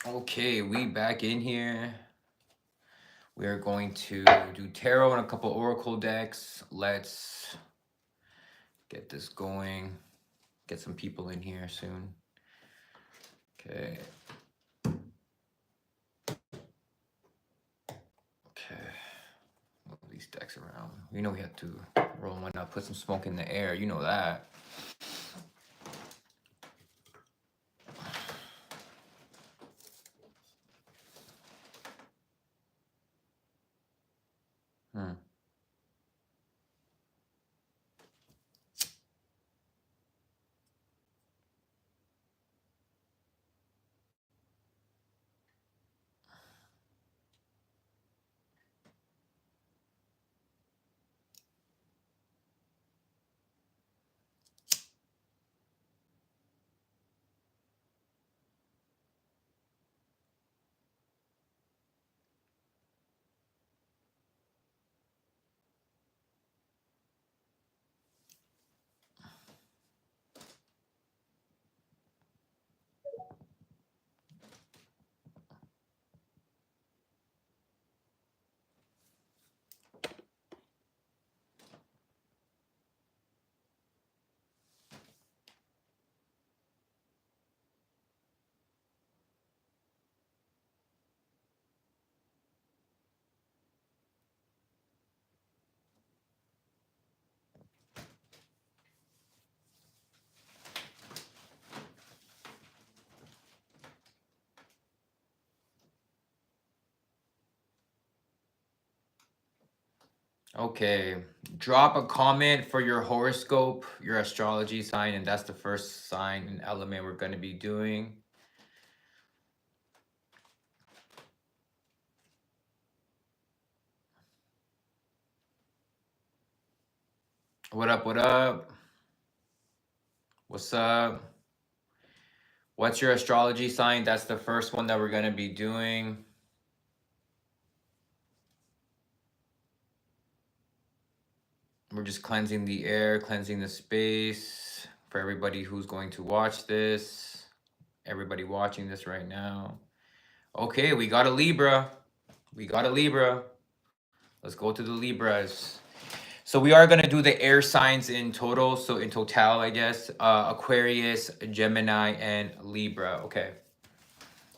Okay, we back in here. We are going to do tarot and a couple oracle decks. Let's get this going. Get some people in here soon. Okay. Okay. Move these decks around. You know we have to roll one up, put some smoke in the air. You know that. Hmm. Okay. Drop a comment for your horoscope, your astrology sign, and that's the first sign and element we're going to be doing. What up? What up? What's up? What's your astrology sign? That's the first one that we're going to be doing. We're just cleansing the air, cleansing the space for everybody who's going to watch this. Everybody watching this right now. Okay, we got a Libra. We got a Libra. Let's go to the Libras. So we are going to do the air signs in total. So in total, I guess, Aquarius, Gemini, and Libra. Okay.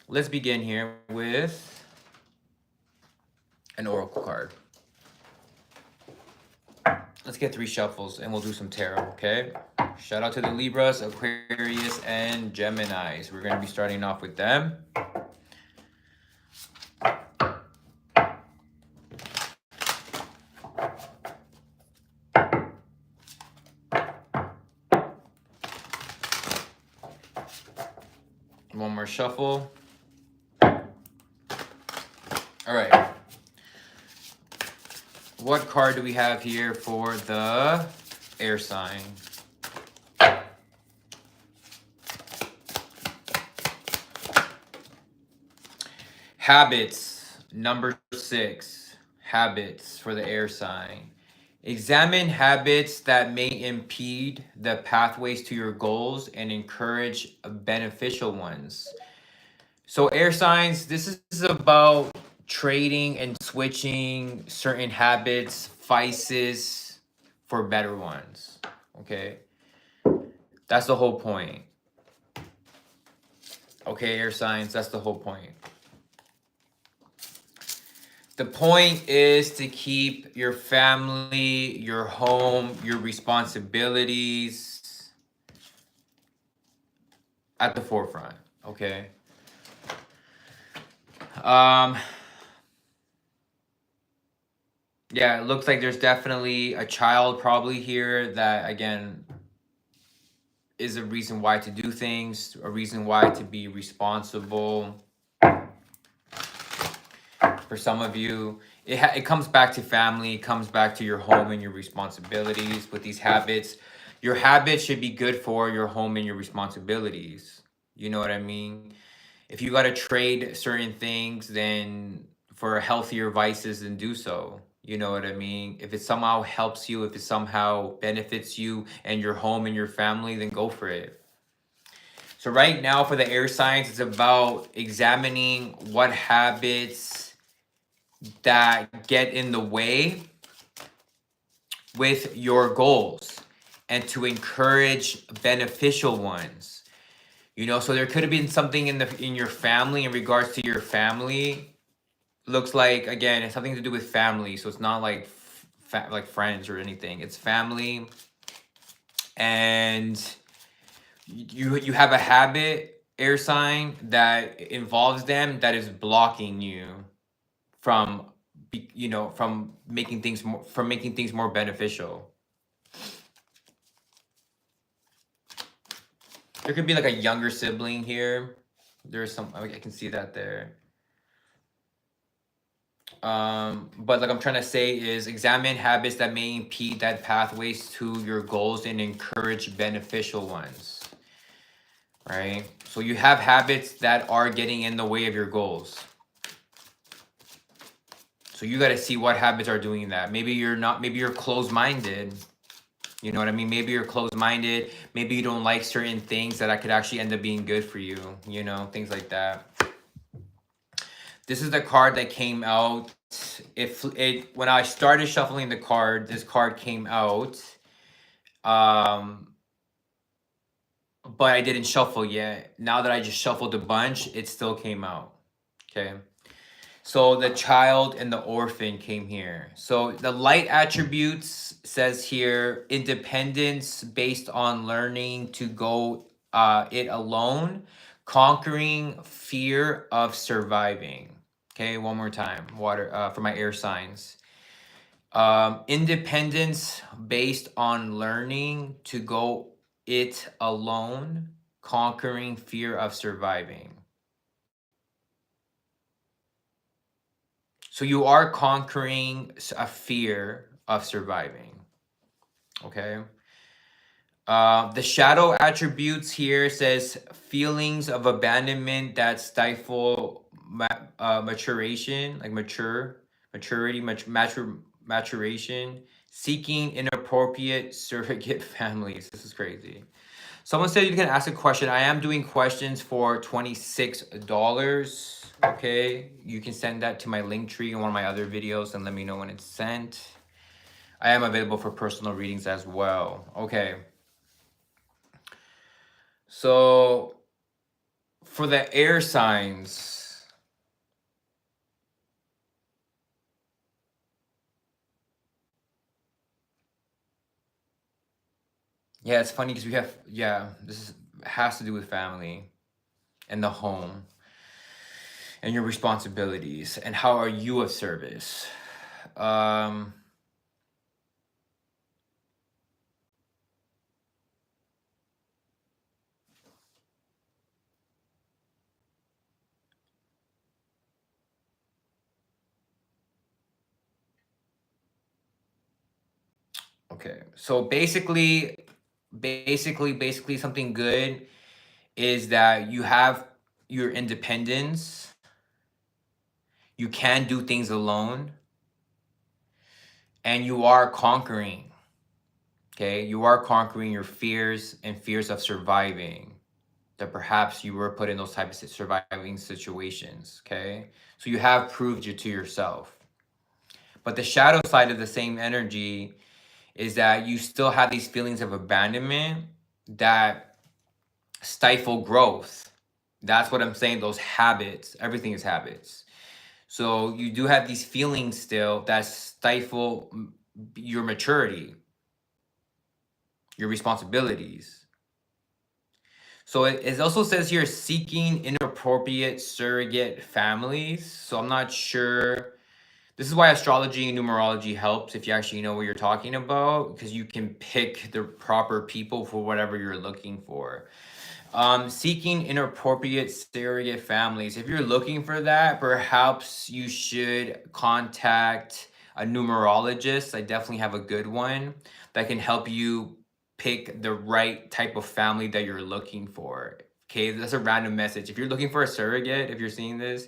Let's begin here with an oracle card. Let's get 3 shuffles and we'll do some tarot, okay? Shout out to the Libras, Aquarius, and Geminis. We're going to be starting off with them. One more shuffle. All right. What card do we have here for the air sign? Habits, number 6. Habits for the air sign. Examine habits that may impede the pathways to your goals and encourage beneficial ones. So, air signs, this is about trading and switching certain habits, vices for better ones. Okay. That's the whole point. Okay, air signs, that's the whole point. The point is to keep your family, your home, your responsibilities at the forefront, okay? Yeah, it looks like there's definitely a child probably here that, again, is a reason why to do things, a reason why to be responsible. For some of you, it comes back to family, it comes back to your home and your responsibilities with these habits. Your habits should be good for your home and your responsibilities. You know what I mean? If you got to trade certain things, then for healthier vices, then do so. You know what I mean? If it somehow helps you, if it somehow benefits you and your home and your family, then go for it. So right now for the air signs, it's about examining what habits that get in the way with your goals and to encourage beneficial ones. You know, so there could have been something in your family in regards to your family. Looks like, again, it's something to do with family, so it's not like like friends or anything. It's family, and you have a habit, air sign, that involves them, that is blocking you from from making things more beneficial. There could be like a younger sibling here. There's some, I can see that there. But like I'm trying to say is examine habits that may impede that pathways to your goals and encourage beneficial ones. Right? So you have habits that are getting in the way of your goals. So you got to see what habits are doing that. Maybe you're closed-minded. You know what I mean? Maybe you're closed-minded. Maybe you don't like certain things that could actually end up being good for you. You know, things like that. This is the card that came out. When I started shuffling the card, this card came out. But I didn't shuffle yet. Now that I just shuffled a bunch, it still came out. Okay. So the child and the orphan came here. So the light attributes says here, independence based on learning to go it alone, conquering fear of surviving. Okay, one more time, water for my air signs. Independence based on learning to go it alone, conquering fear of surviving. So you are conquering a fear of surviving. Okay. The shadow attributes here says feelings of abandonment that stifle maturation, like maturation, seeking inappropriate surrogate families. This is crazy. Someone said you can ask a question. I am doing questions for $26. Okay, you can send that to my link tree in one of my other videos and let me know when it's sent. I am available for personal readings as well. Okay. So for the air signs, yeah, it's funny because has to do with family and the home and your responsibilities and how are you of service. Okay, so basically something good is that you have your independence. You can do things alone. And you are conquering. Okay, you are conquering your fears and fears of surviving. That perhaps you were put in those types of surviving situations. Okay, so you have proved it to yourself. But the shadow side of the same energy is that you still have these feelings of abandonment that stifle growth. That's what I'm saying. Those habits, everything is habits. So you do have these feelings still that stifle your maturity, your responsibilities. So it also says here seeking inappropriate surrogate families. So I'm not sure. This is why astrology and numerology helps if you actually know what you're talking about, because you can pick the proper people for whatever you're looking for. Seeking inappropriate surrogate families. If you're looking for that, perhaps you should contact a numerologist. I definitely have a good one that can help you pick the right type of family that you're looking for. Okay, that's a random message. If you're looking for a surrogate, if you're seeing this,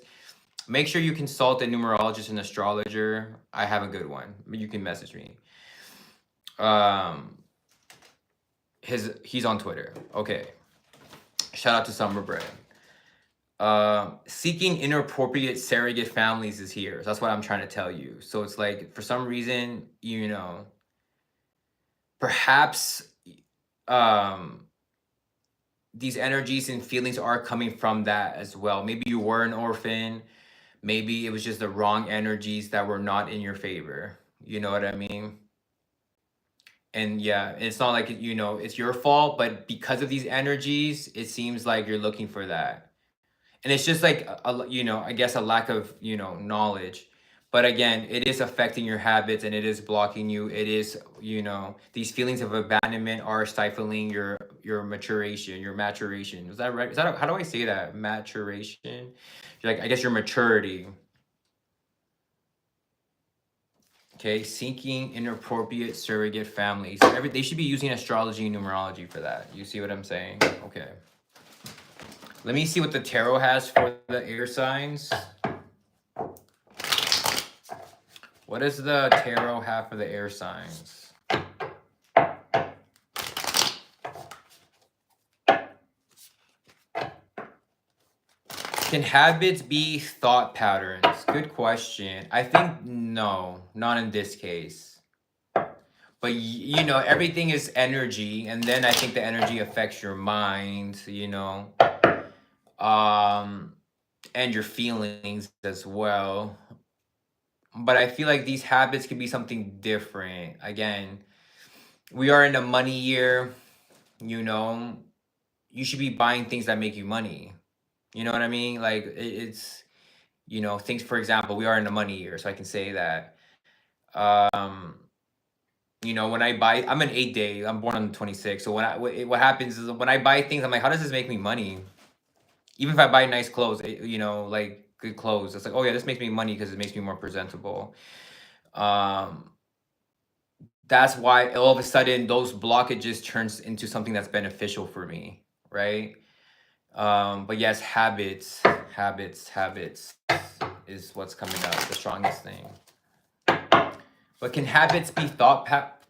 make sure you consult a numerologist and astrologer. I have a good one. You can message me. He's on Twitter. Okay. Shout out to Summer Bread. Seeking inappropriate surrogate families is here. So that's what I'm trying to tell you. So it's like, for some reason, you know, perhaps these energies and feelings are coming from that as well. Maybe you were an orphan. Maybe it was just the wrong energies that were not in your favor. You know what I mean? And yeah, it's not like, you know, it's your fault, but because of these energies, it seems like you're looking for that. And it's just like you know, I guess a lack of, you know, knowledge. But again, it is affecting your habits and it is blocking you. It is, you know, these feelings of abandonment are stifling your maturation. Is that right? Is that, how do I say that? Maturation? Like, I guess your maturity. Okay, seeking inappropriate surrogate families. They should be using astrology and numerology for that. You see what I'm saying? Okay. Let me see what the tarot has for the air signs. What does the tarot have for the air signs? Can habits be thought patterns? Good question. I think no, not in this case. But you know, everything is energy, and then I think the energy affects your mind, you know, and your feelings as well. But I feel like these habits can be something different. Again, we are in a money year, you know, you should be buying things that make you money. You know what I mean? Like, it's, you know, things, for example, we are in a money year, so I can say that. Um, you know, when I buy, I'm an 8-day, I'm born on the 26th. So what happens is when I buy things, I'm like, how does this make me money? Even if I buy nice clothes, you know, like good clothes, it's like, oh yeah, this makes me money because it makes me more presentable. Um, that's why all of a sudden those blockages turns into something that's beneficial for me, right? But yes, habits is what's coming up, the strongest thing. But can habits be thought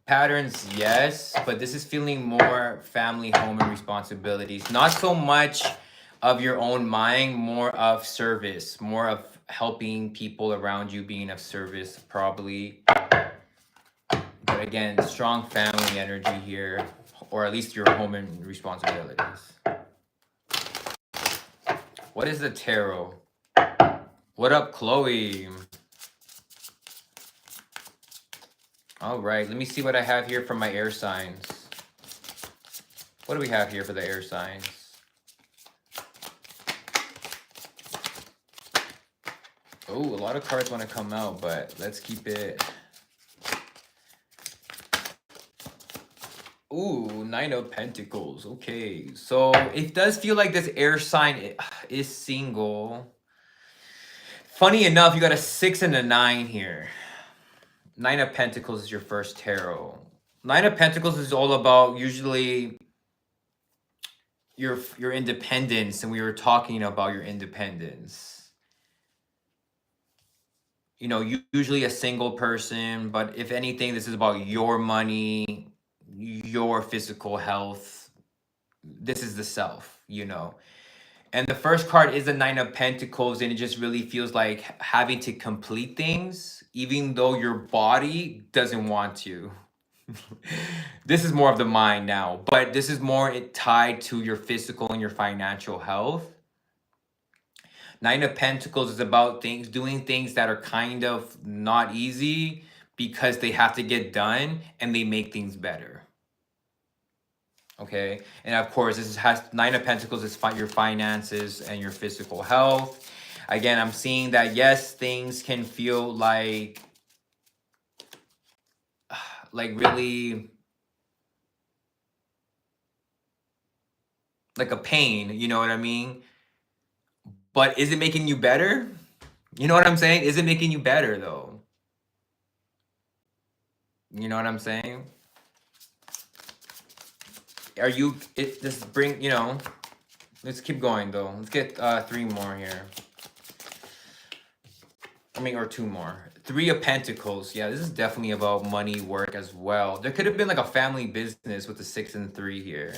patterns? Yes, but this is feeling more family, home, and responsibilities. Not so much of your own mind, more of service, more of helping people around you, being of service, probably. But again, strong family energy here, or at least your home and responsibilities. What is the tarot? What up, Chloe? All right, let me see what I have here for my air signs. What do we have here for the air signs? Oh, a lot of cards want to come out, but let's keep it. Ooh, Nine of Pentacles. Okay, so it does feel like this air sign is single. Funny enough, you got a 6 and a 9 here. Nine of Pentacles is your first tarot. Nine of Pentacles is all about usually your independence, and we were talking about your independence. You know, usually a single person, but if anything, this is about your money, your physical health. This is the self, you know. And the first card is the Nine of Pentacles, and it just really feels like having to complete things, even though your body doesn't want to. This is more of the mind now, but this is more tied to your physical and your financial health. Nine of Pentacles is about doing things that are kind of not easy because they have to get done, and they make things better. Okay, and of course, has Nine of Pentacles is your finances and your physical health. Again, I'm seeing that yes, things can feel like really like a pain, you know what I mean? But is it making you better? You know what I'm saying? Is it making you better though? You know what I'm saying? Are you, just bring, you know, let's keep going though. Let's get 3 more here. I mean, or 2 more. 3 of Pentacles. Yeah, this is definitely about money, work as well. There could have been like a family business with the 6 and 3 here.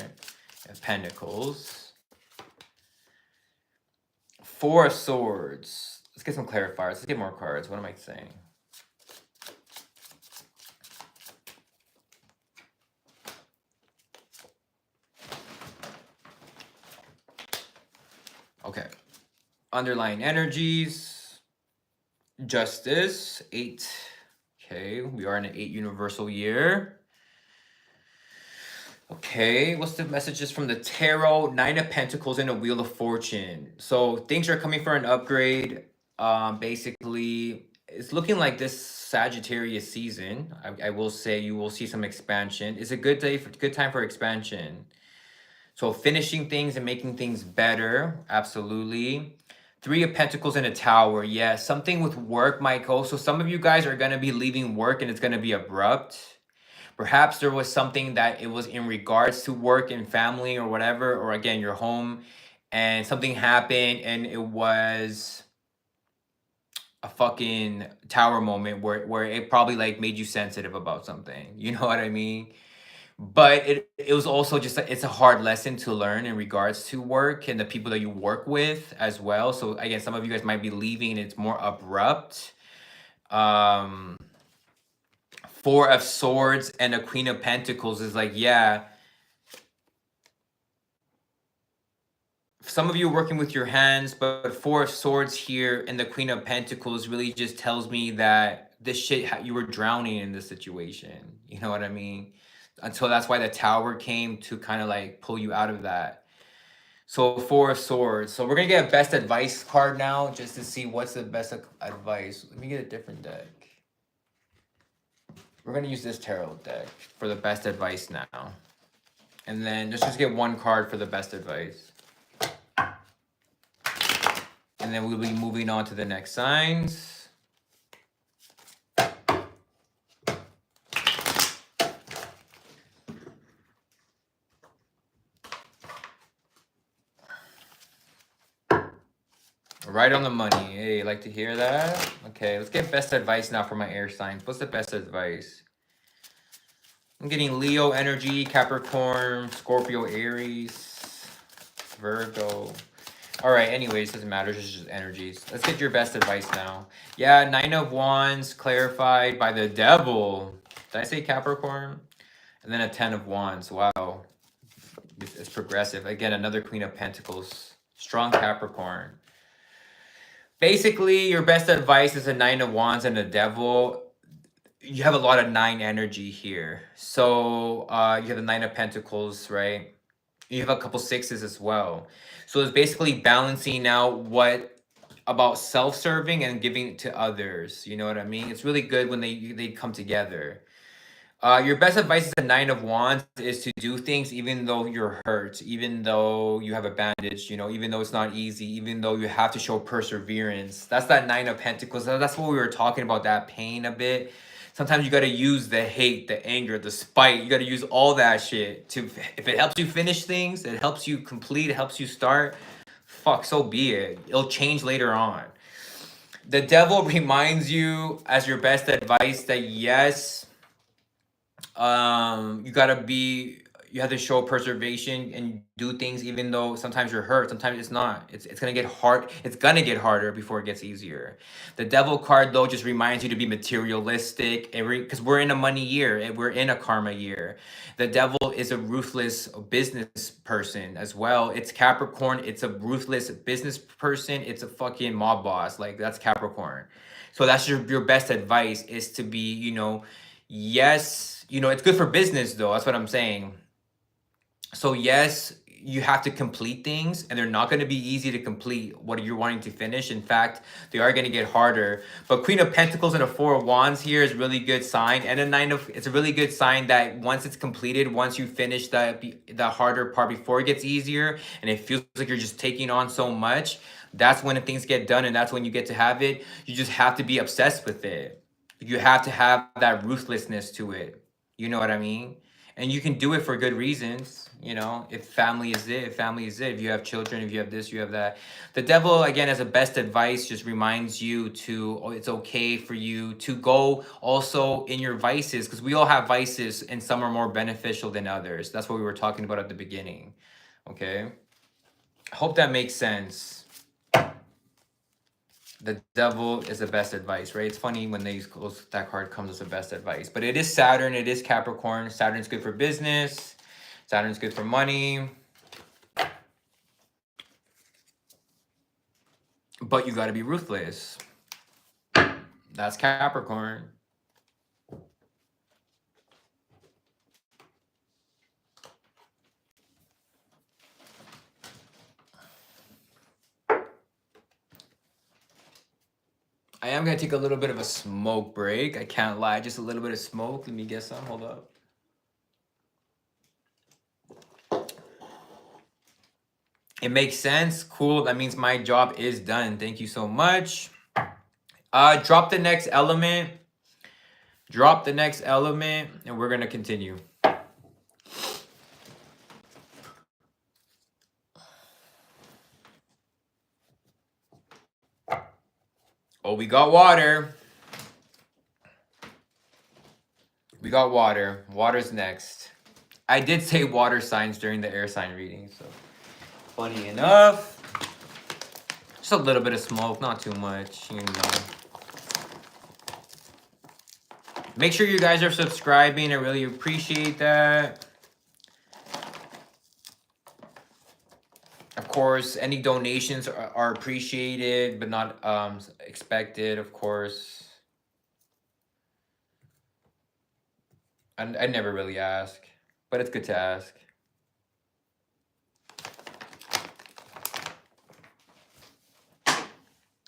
Pentacles. Four of Swords. Let's get some clarifiers. Let's get more cards. What am I saying? Okay. Underlying energies. Justice. 8. Okay. We are in an 8 universal year. Okay, what's the messages from the tarot? 9 of Pentacles and a Wheel of Fortune. So things are coming for an upgrade. Basically, it's looking like this Sagittarius season. I will say you will see some expansion. It's a good day for good time for expansion. So finishing things and making things better, absolutely. 3 of Pentacles and a Tower. Yeah, something with work, Michael. So some of you guys are gonna be leaving work and it's gonna be abrupt. Perhaps there was something that it was in regards to work and family or whatever, or again, your home, and something happened and it was a fucking tower moment where it probably like made you sensitive about something. You know what I mean? But it was also just it's a hard lesson to learn in regards to work and the people that you work with as well. So again, some of you guys might be leaving and it's more abrupt. 4 of Swords and a Queen of Pentacles is like, yeah, some of you are working with your hands, but 4 of Swords here and the Queen of Pentacles really just tells me that this shit, you were drowning in this situation. You know what I mean? Until that's why the Tower came to kind of like pull you out of that. So 4 of Swords. So we're going to get a best advice card now just to see what's the best advice. Let me get a different deck. We're going to use this tarot deck for the best advice now. And then just get one card for the best advice. And then we'll be moving on to the next signs. Right on the money. Hey, like to hear that? Okay, let's get best advice now for my air signs. What's the best advice? I'm getting Leo energy, Capricorn, Scorpio, Aries, Virgo. All right, anyways, doesn't matter. It's just energies. Let's get your best advice now. Yeah, 9 of Wands clarified by the Devil. Did I say Capricorn? And then a 10 of Wands. Wow. It's progressive. Again, another Queen of Pentacles. Strong Capricorn. Basically, your best advice is a 9 of Wands and a Devil. You have a lot of 9 energy here. So you have the 9 of Pentacles, right? You have a couple 6s as well. So it's basically balancing out what about self-serving and giving to others. You know what I mean? It's really good when they come together. Your best advice is the 9 of Wands is to do things even though you're hurt, even though you have a bandage, you know, even though it's not easy, even though you have to show perseverance. That's that 9 of Pentacles. That's what we were talking about, that pain a bit. Sometimes you got to use the hate, the anger, the spite. You got to use all that shit to, if it helps you finish things, it helps you complete, it helps you start, fuck, so be it. It'll change later on. The Devil reminds you as your best advice that yes, you have to show preservation and do things even though sometimes you're hurt, sometimes it's not. It's gonna get hard. It's gonna get harder before it gets easier. The Devil card though just reminds you to be materialistic, because we're in a money year and we're in a karma year. The Devil is a ruthless business person as well. It's Capricorn. It's a ruthless business person. It's a fucking mob boss. Like, that's Capricorn. So that's your best advice is to be, you know, yes, you know, it's good for business though. That's what I'm saying. So yes, you have to complete things and they're not going to be easy to complete what you're wanting to finish. In fact, they are going to get harder. But Queen of Pentacles and a 4 of Wands here is a really good sign. And a 9 of, it's a really good sign that once it's completed, once you finish the harder part before it gets easier and it feels like you're just taking on so much, that's when things get done and that's when you get to have it. You just have to be obsessed with it. You have to have that ruthlessness to it. You know what I mean? And you can do it for good reasons. You know, if family is it, if you have children, if you have this, you have that. The Devil, again, as a best advice, just reminds you to, it's okay for you to go also in your vices, because we all have vices and some are more beneficial than others. That's what we were talking about at the beginning. Okay. I hope that makes sense. The devil is the best advice, right? It's funny when they use that card comes as the best advice. But it is Saturn, it is Capricorn. Saturn's good for business. Saturn's good for money. But you got to be ruthless. That's Capricorn. I am going to take a little bit of a smoke break. I can't lie. Just a little bit of smoke. Let me get some. Hold up. It makes sense. Cool. That means my job is done. Thank you so much. Drop the next element. Drop the next element. And we're going to continue. Oh, we got water. We got water. Water's next. I did say water signs during the air sign reading, so funny enough. Just a little bit of smoke, not too much, you know. Make sure you guys are subscribing. I really appreciate that. Of course, any donations are appreciated, but not expected, of course. I never really ask, but it's good to ask.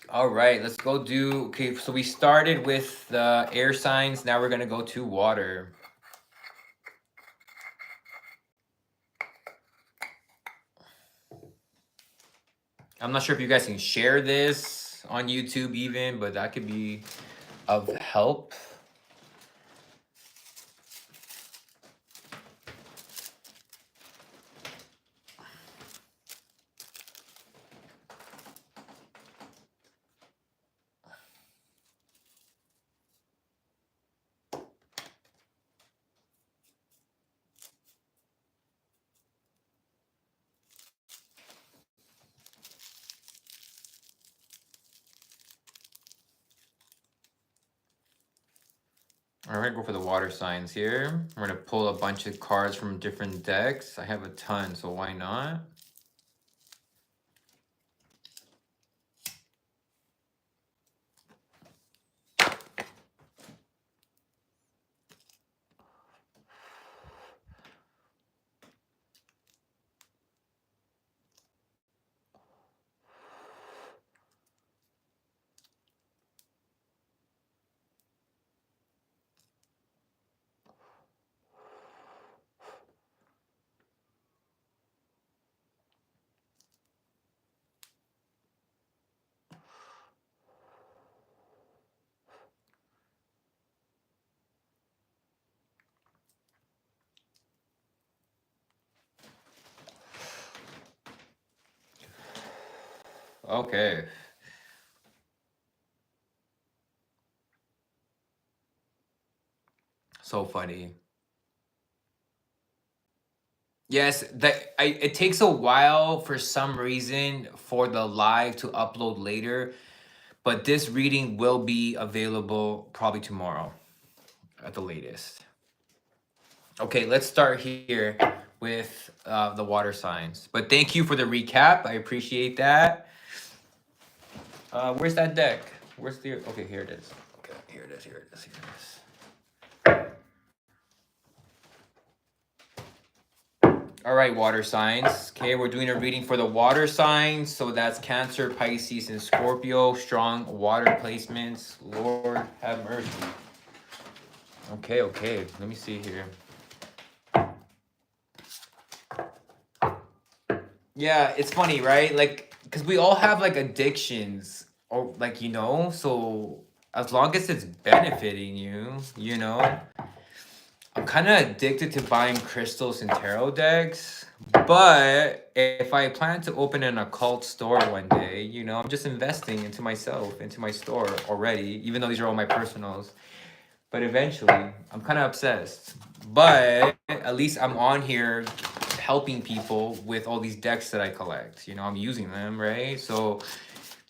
All right, let's go do, okay, so we started with the air signs. Now we're going to go to water. I'm not sure if you guys can share this on YouTube even, but that could be of help. All right, go for the water signs here. We're going to pull a bunch of cards from different decks. I have a ton, so why not? Okay. So funny. Yes, it takes a while for some reason for the live to upload later, but this reading will be available probably tomorrow at the latest. Okay, let's start here with the water signs. But thank you for the recap. I appreciate that. Where's that deck? Where's the... Okay, here it is. Okay, here it is, here it is, here it is. All right, water signs. Okay, we're doing a reading for the water signs. So that's Cancer, Pisces, and Scorpio. Strong water placements. Lord have mercy. Okay, okay. Let me see here. Yeah, it's funny, right? Like, because we all have like addictions, or like, you know, so as long as it's benefiting you, you know. I'm kind of addicted to buying crystals and tarot decks, but if I plan to open an occult store one day, you know, I'm just investing into myself, into my store already, even though these are all my personals. But eventually, I'm kind of obsessed. But at least I'm on here helping people with all these decks that I collect. You know, I'm using them, right? So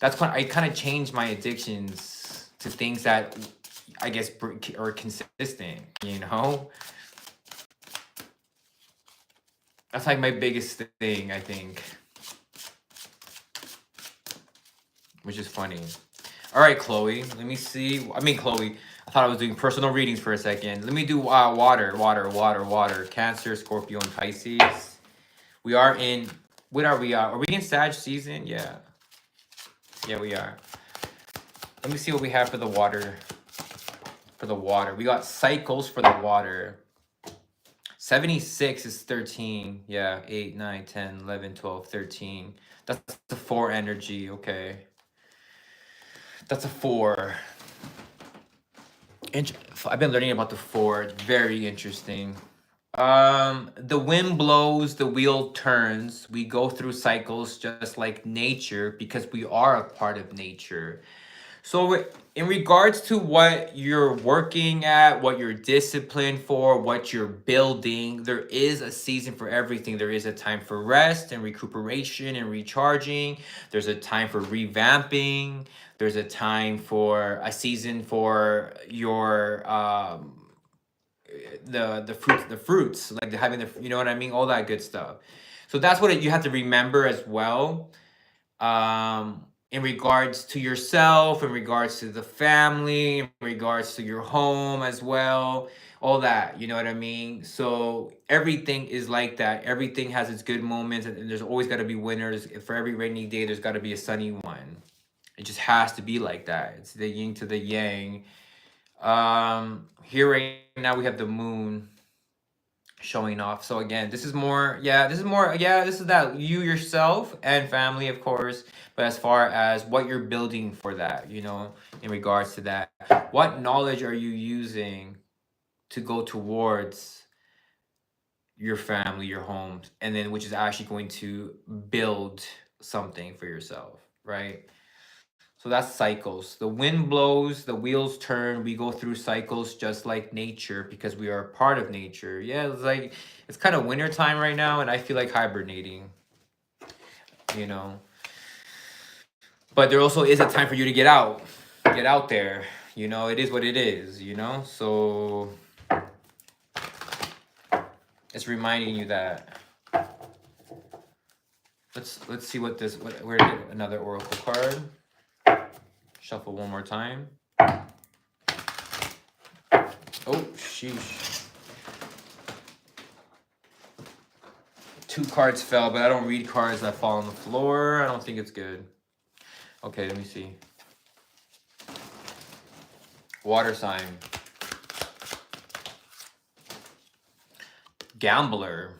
that's when I kind of changed my addictions to things that I guess are consistent, you know? That's like my biggest thing, I think, which is funny. All right, Chloe, let me see. I mean, Chloe, I thought I was doing personal readings for a second. Let me do water. Cancer, Scorpio, and Pisces. We are in, what are we? Are we in Sag season? Yeah. Yeah, we are. Let me see what we have for the water. For the water. We got cycles for the water. 76 is 13. Yeah, 8, 9, 10, 11, 12, 13. That's the 4 energy. Okay. That's a 4. I've been learning about the 4. It's very interesting. The wind blows, the wheel turns. We go through cycles just like nature because we are a part of nature. So in regards to what you're working at, what you're disciplined for, what you're building, there is a season for everything. There is a time for rest and recuperation and recharging. There's a time for revamping. There's a time for a season for your the fruits, like having the, you know what I mean, all that good stuff. So that's what you have to remember as well, in regards to yourself, in regards to the family, in regards to your home as well, all that, you know what I mean? So everything is like that. Everything has its good moments, and there's always got to be winners. For every rainy day, there's got to be a sunny one. It just has to be like that. It's the yin to the yang. Here right now we have the moon showing off. So again, this is more, this is that you yourself and family, of course, but as far as what you're building for that, you know, in regards to that, what knowledge are you using to go towards your family, your homes, and then which is actually going to build something for yourself, right? So that's cycles. The wind blows, the wheels turn. We go through cycles just like nature because we are a part of nature. Yeah, it's like it's kind of winter time right now, and I feel like hibernating, you know. But there also is a time for you to get out there. You know, it is what it is, you know? So it's reminding you that. Let's see what this where to get another oracle card. Shuffle one more time. Oh, sheesh. 2 cards fell, but I don't read cards that fall on the floor. I don't think it's good. Okay, let me see. Water sign. Gambler.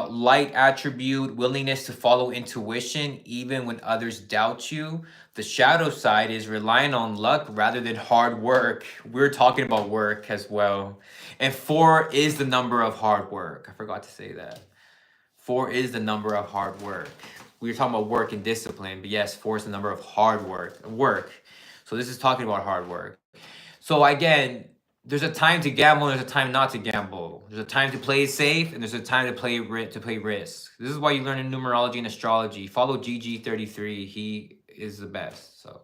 Light attribute, willingness to follow intuition even when others doubt you. The shadow side is relying on luck rather than hard work. We're talking about work as well. And 4 is the number of hard work. I forgot to say that. 4 is the number of hard work. We were talking about work and discipline, but yes, 4 is the number of hard work. So this is talking about hard work. So again, there's a time to gamble and there's a time not to gamble. There's a time to play safe and there's a time to play risk. This is why you learn in numerology and astrology. Follow GG33. He is the best. So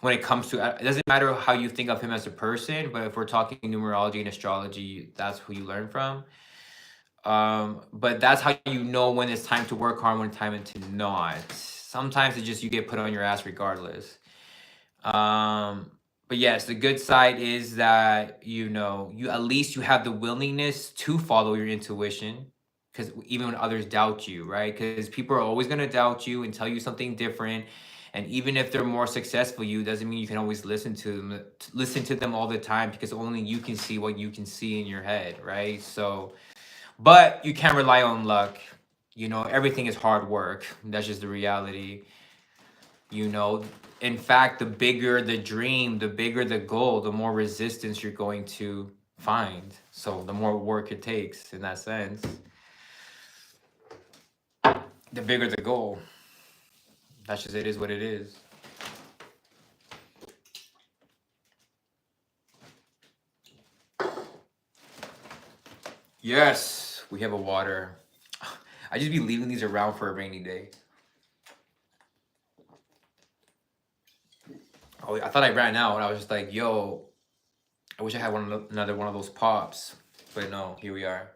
when it comes to, it doesn't matter how you think of him as a person, but if we're talking numerology and astrology, that's who you learn from. But that's how you know when it's time to work hard, when it's time to not. Sometimes it's just you get put on your ass regardless. But yes, the good side is that, you know, you at least you have the willingness to follow your intuition, because even when others doubt you, right? Because people are always going to doubt you and tell you something different. And even if they're more successful, you doesn't mean you can always listen to them all the time, because only you can see what you can see in your head, right? So, but you can't rely on luck. You know, everything is hard work. That's just the reality. You know, in fact, the bigger the dream, the bigger the goal, the more resistance you're going to find. So the more work it takes in that sense, the bigger the goal. That's just, it is what it is. Yes, we have a water. I just be leaving these around for a rainy day. Oh, I thought I ran out, and I was just like, "Yo, I wish I had another one of those pops." But no, here we are.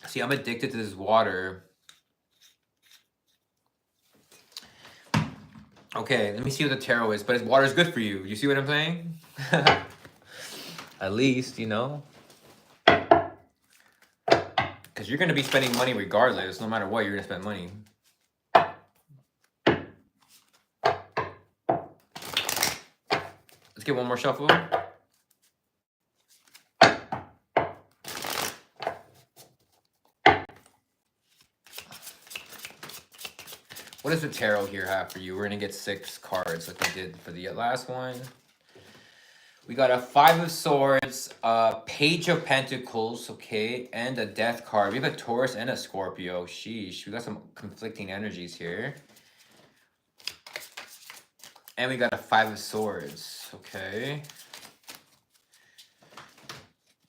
See, I'm addicted to this water. Okay, let me see what the tarot is. But water is good for you. You see what I'm saying? At least, you know. Because you're going to be spending money regardless. No matter what, you're going to spend money. Let's get one more shuffle. What does the tarot here have for you? We're going to get 6 cards like we did for the last one. We got a 5 of Swords, a Page of Pentacles, okay, and a Death card. We have a Taurus and a Scorpio. Sheesh, we got some conflicting energies here. And we got a 5 of Swords, okay.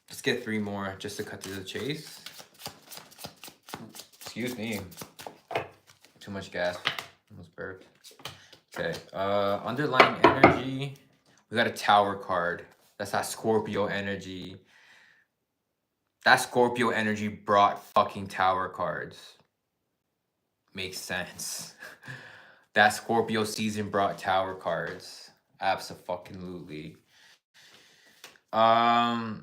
Let's get 3 more just to cut to the chase. Excuse me. Too much gas. Almost burped. Okay, underlying energy. We got a Tower card. That's that Scorpio energy. That Scorpio energy brought fucking Tower cards. Makes sense. That Scorpio season brought Tower cards. Abso-fucking-lutely. That's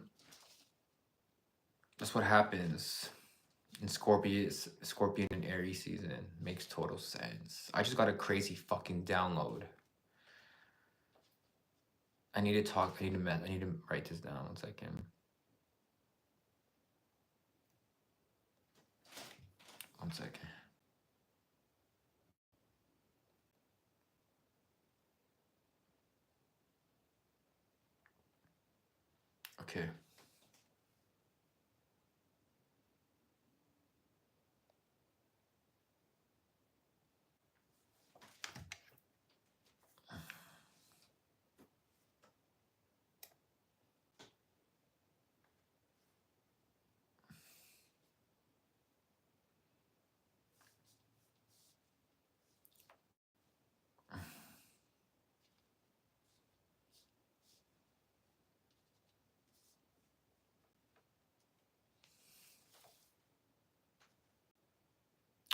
what happens in Scorpion and Aries season. Makes total sense. I just got a crazy fucking download. I need to talk. I need to write this down 1 second. 1 second. Okay.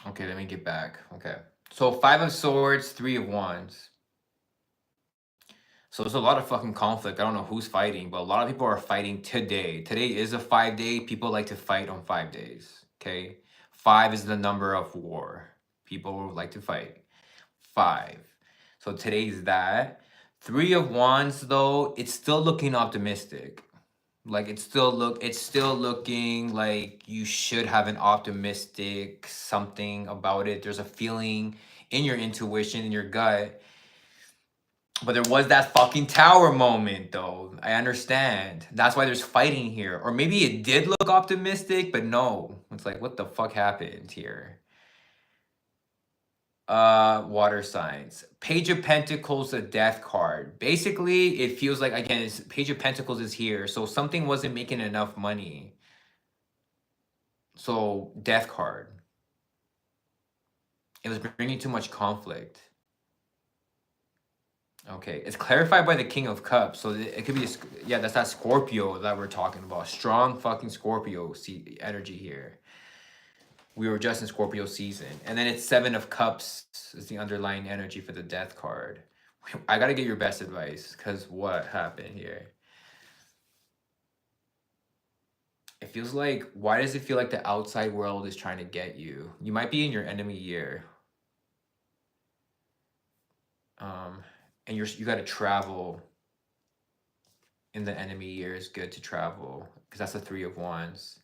Okay, let me get back. Okay. So 5 of Swords, 3 of Wands. So there's a lot of fucking conflict. I don't know who's fighting, but a lot of people are fighting today. Today is a 5-day. People like to fight on 5 days. Okay. 5 is the number of war. People like to fight. 5. So today's that. 3 of Wands though, it's still looking optimistic. Like it's still looking like you should have an optimistic something about it. There's a feeling in your intuition, in your gut. But there was that fucking tower moment though. I understand. That's why there's fighting here. Or maybe it did look optimistic, but no. It's like, what the fuck happened here? Water signs. Page of Pentacles, a Death card. Basically, it feels like, again, Page of Pentacles is here. So something wasn't making enough money. So, Death card. It was bringing too much conflict. Okay, it's clarified by the King of Cups. So it could be, yeah, that's that Scorpio that we're talking about. Strong fucking Scorpio energy here. We were just in Scorpio season. And then it's 7 of Cups is the underlying energy for the Death card. I gotta get your best advice, because what happened here? It feels like, why does it feel like the outside world is trying to get you? You might be in your enemy year. And you gotta travel in the enemy year. Is good to travel, because that's the 3 of Wands.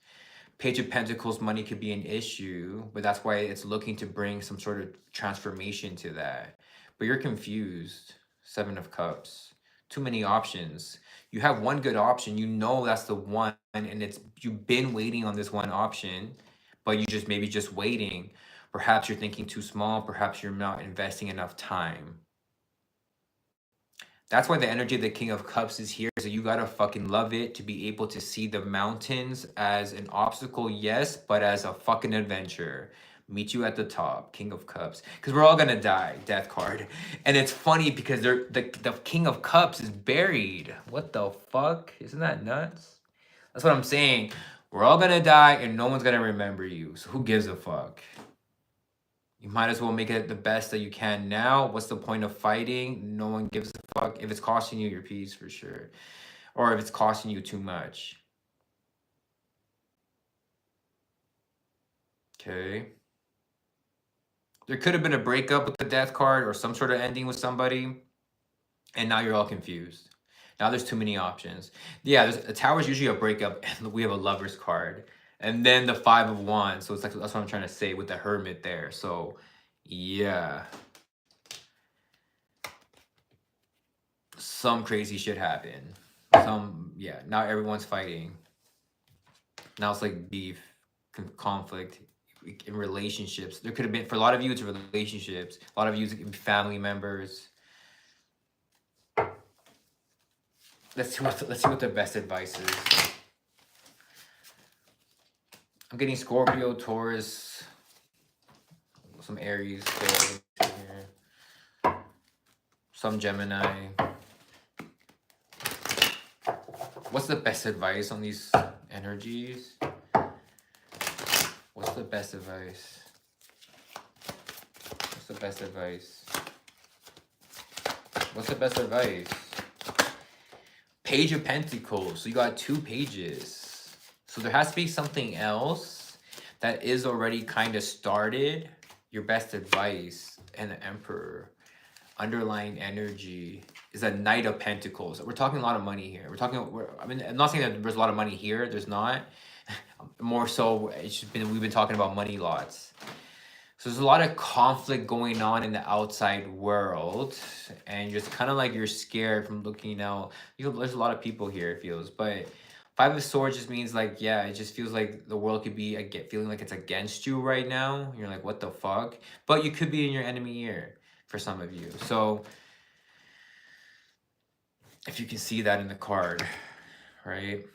Page of Pentacles, money could be an issue, but that's why it's looking to bring some sort of transformation to that. But you're confused. 7 of Cups. Too many options. You have one good option. You know that's the one, and you've been waiting on this one option, but you maybe just waiting. Perhaps you're thinking too small. Perhaps you're not investing enough time. That's why the energy of the King of Cups is here. So you gotta fucking love it to be able to see the mountains as an obstacle, yes, but as a fucking adventure. Meet you at the top, King of Cups. Because we're all gonna die, Death card. And it's funny because the King of Cups is buried. What the fuck? Isn't that nuts? That's what I'm saying. We're all gonna die and no one's gonna remember you. So who gives a fuck? You might as well make it the best that you can now. What's the point of fighting? No one gives a fuck. If it's costing you your peace, for sure. Or if it's costing you too much. Okay. There could have been a breakup with the death card or some sort of ending with somebody. And now you're all confused. Now there's too many options. Yeah, a tower is usually a breakup. And we have a lover's card. And then the 5 of Wands. So it's like, that's what I'm trying to say with the hermit there. So, yeah. Some crazy shit happened. Yeah, now everyone's fighting. Now it's like beef, conflict in relationships. There could have been, for a lot of you, it's relationships. A lot of you, it's family members. Let's see what the best advice is. I'm getting Scorpio, Taurus, some Aries, some Gemini. What's the best advice on these energies? What's the best advice? What's the best advice? What's the best advice? Page of Pentacles. So you got 2 pages. So there has to be something else that is already kind of started. Your best advice and the Emperor. Underlying energy is a Knight of Pentacles. We're talking a lot of money here. I mean, I'm not saying that there's a lot of money here. There's not. More so, we've been talking about money lots. So there's a lot of conflict going on in the outside world, and just kind of like you're scared from looking out. There's a lot of people here, it feels, but 5 of Swords just means like, yeah, it just feels like the world could be feeling like it's against you right now. You're like, what the fuck? But you could be in your enemy ear for some of you. So if you can see that in the card, right?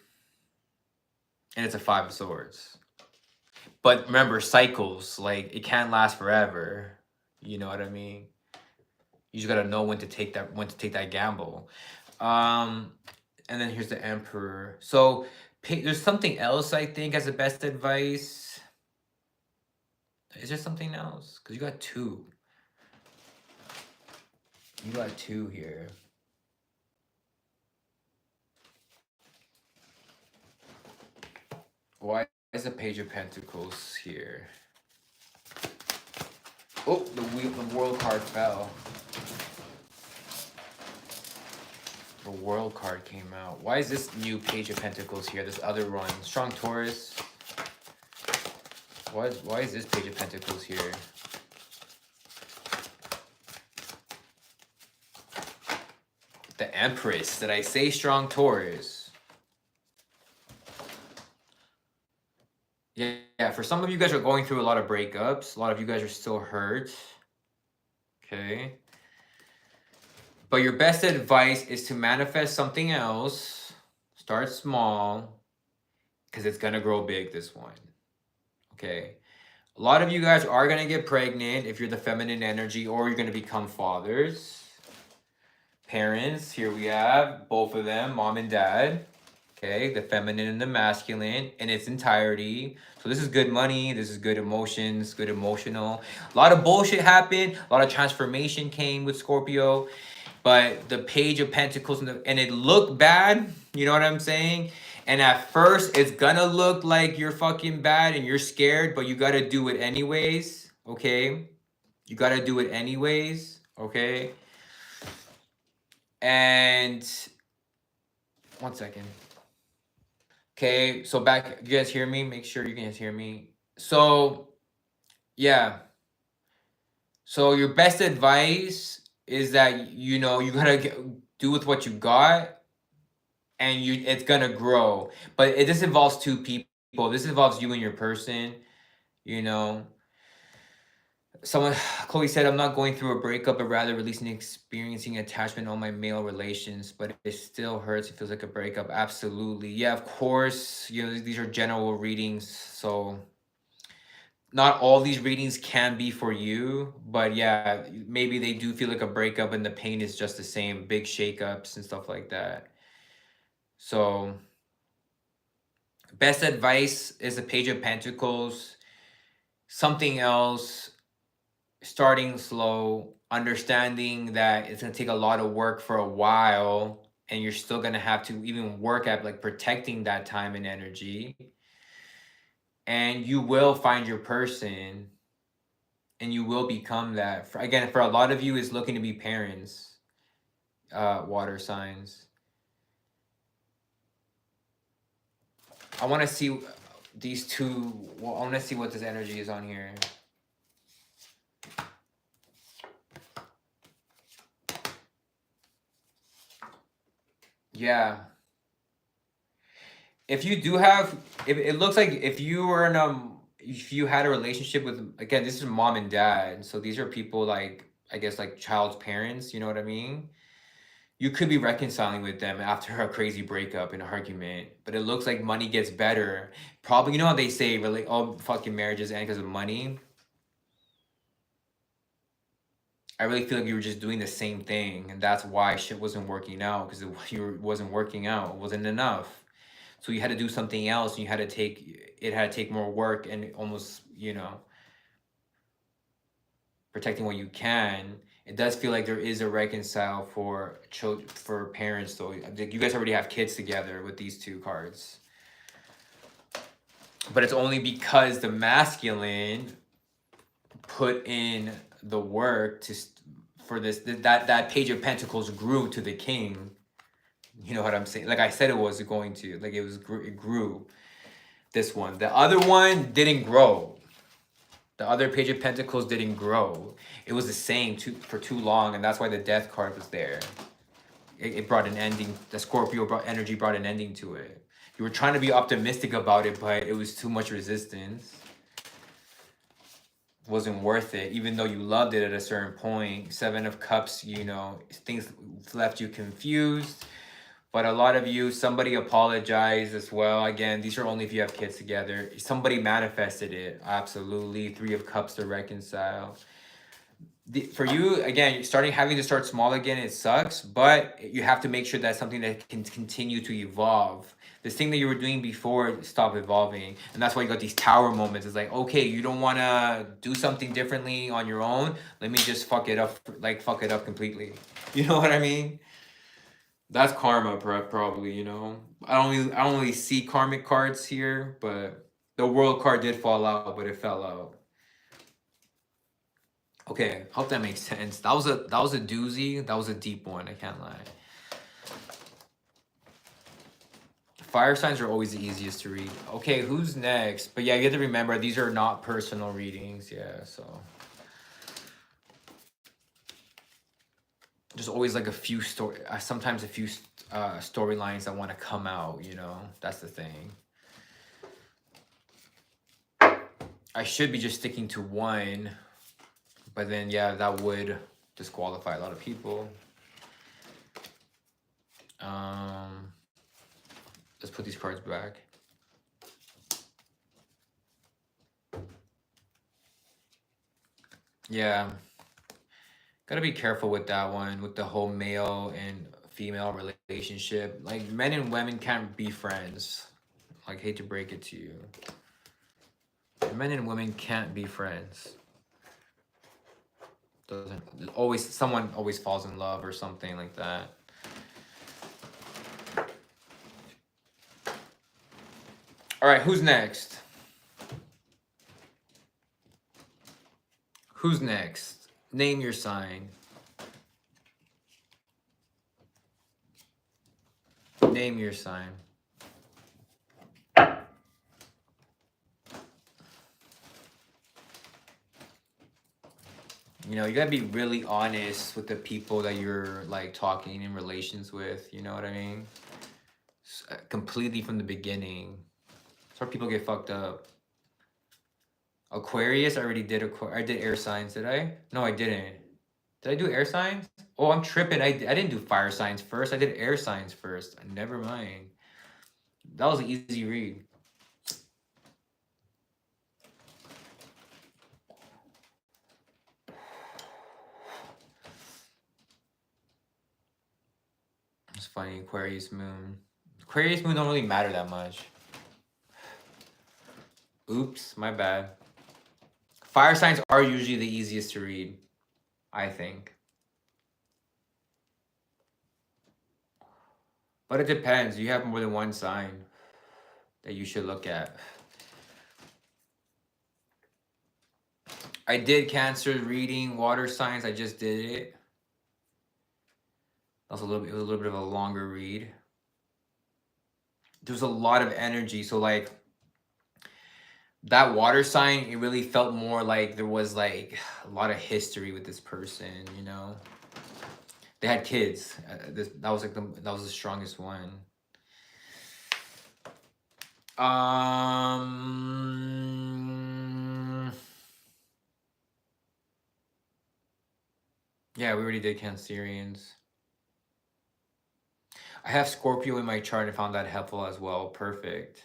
And it's a 5 of Swords. But remember, cycles, like, it can't last forever. You know what I mean? You just gotta know when to take that gamble. And then here's the Emperor. So there's something else, I think, as the best advice. Is there something else? Because you got 2. You got 2 here. Why is the Page of Pentacles here? Oh, the World card fell. The World card came out. Why is this new Page of Pentacles here? This other one. Strong Taurus. Why is this Page of Pentacles here? The Empress. Did I say Strong Taurus? Yeah, for some of you guys are going through a lot of breakups. A lot of you guys are still hurt. Okay. But your best advice is to manifest something else. Start small. Because it's going to grow big, this one. Okay. A lot of you guys are going to get pregnant if you're the feminine energy, or you're going to become fathers. Parents, here we have both of them, mom and dad. Okay, the feminine and the masculine in its entirety. So this is good money. This is good emotions, good emotional. A lot of bullshit happened. A lot of transformation came with Scorpio. But the Page of Pentacles, and it looked bad. You know what I'm saying? And at first, it's gonna look like you're fucking bad and you're scared, but you gotta do it anyways. Okay? You gotta do it anyways. Okay? And one second. Okay, so back, you guys hear me? Make sure you guys hear me. So, yeah. So your best advice is that, you gotta do with what you got, and it's gonna grow. But this involves 2 people. This involves you and your person, you know. Someone, Chloe said, I'm not going through a breakup, but rather releasing, experiencing attachment on my male relations, but it still hurts. It feels like a breakup. Absolutely. Yeah, of course. You know, these are general readings. So not all these readings can be for you, but yeah, maybe they do feel like a breakup and the pain is just the same, big shakeups and stuff like that. So, best advice is the Page of Pentacles. Something else, starting slow, understanding that it's going to take a lot of work for a while, and you're still going to have to even work at like protecting that time and energy. And you will find your person and you will become that. Again, for a lot of you, is looking to be parents, water signs. I want to see these two. Well, I want to see what this energy is on here. Yeah. If you do have, if it looks like if you were in if you had a relationship with, again, this is mom and dad, so these are people like, I guess, like child's parents. You know what I mean? You could be reconciling with them after a crazy breakup and argument, but it looks like money gets better. Probably, you know how they say, really, all fucking marriages end because of money. I really feel like you were just doing the same thing, and that's why shit wasn't working out, because it wasn't working out. It wasn't enough. So you had to do something else, and it had to take more work and almost, protecting what you can. It does feel like there is a reconcile for for parents, though. Like, you guys already have kids together with these two cards, but it's only because the masculine put in the work for this, that Page of Pentacles grew to the King. You know what I'm saying? Like I said, it was going to, like, it grew. This one, the other one didn't grow. The other Page of Pentacles didn't grow. It was the same for too long, and that's why the Death card was there. It brought an ending. The Scorpio energy brought an ending to it. You were trying to be optimistic about it, but it was too much resistance. Wasn't worth it, even though you loved it at a certain point. Seven of Cups, things left you confused. But a lot of you, somebody apologized as well. Again, these are only if you have kids together. Somebody manifested it. Absolutely. Three of Cups to reconcile. For you, again, having to start small again, it sucks, but you have to make sure that's something that can continue to evolve. This thing that you were doing before, stop evolving. And that's why you got these tower moments. It's like, okay, you don't want to do something differently on your own. Let me just fuck it up completely. You know what I mean? That's karma, probably. I don't really see karmic cards here, but the world card did fall out, but it fell out. Okay, hope that makes sense. That was a doozy. That was a deep one. I can't lie. Fire signs are always the easiest to read. Okay, who's next? But yeah, you have to remember, these are not personal readings. Yeah, so there's always like a few sometimes a few storylines that want to come out. That's the thing. I should be just sticking to one, but then yeah, that would disqualify a lot of people. Let's put these cards back. Yeah, gotta be careful with that one, with the whole male and female relationship. Like, men and women can't be friends. Like, hate to break it to you, men and women can't be friends. Someone always falls in love or something like that. All right, who's next? Who's next? Name your sign. Name your sign. You gotta be really honest with the people that you're like talking in relations with. You know what I mean? Completely from the beginning. That's where people get fucked up. Aquarius, I already did. I did air signs. Did I? No, I didn't. Did I do air signs? Oh, I'm tripping. I didn't do fire signs first. I did air signs first. Never mind. That was an easy read. It's funny. Aquarius moon. Aquarius moon don't really matter that much. Oops, my bad. Fire signs are usually the easiest to read, I think. But it depends. You have more than one sign that you should look at. I did Cancer reading, water signs. I just did it. It was a little bit of a longer read. There's a lot of energy. So like that water sign, it really felt more like there was like a lot of history with this person, you know. They had kids. That was the strongest one. Yeah, we already did Cancerians. I have Scorpio in my chart and found that helpful as well. Perfect.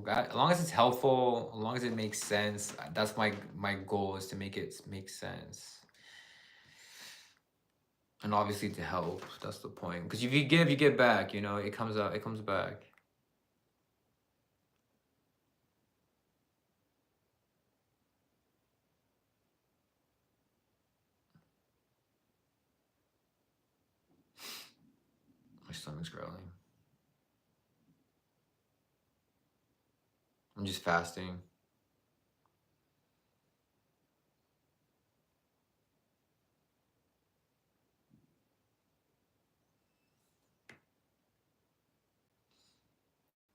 As long as it's helpful, as long as it makes sense, that's my goal, is to make it make sense. And obviously to help. That's the point. Because if you give, you get back, you know, it comes out, it comes back. My stomach's growling. I'm just fasting.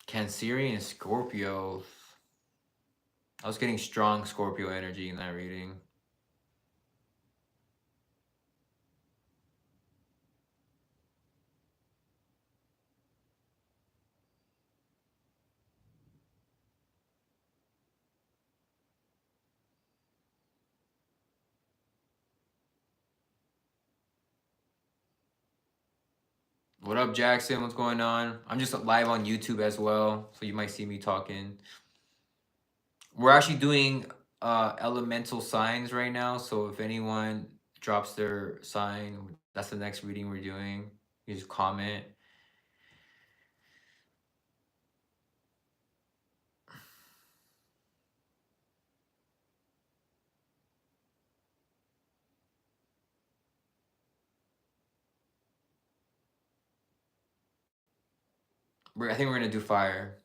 Cancerian and Scorpio. I was getting strong Scorpio energy in that reading. What up, Jackson? What's going on? I'm just live on YouTube as well, so you might see me talking. We're actually doing elemental signs right now, so if anyone drops their sign, that's the next reading we're doing. You just comment. I think we're gonna do fire.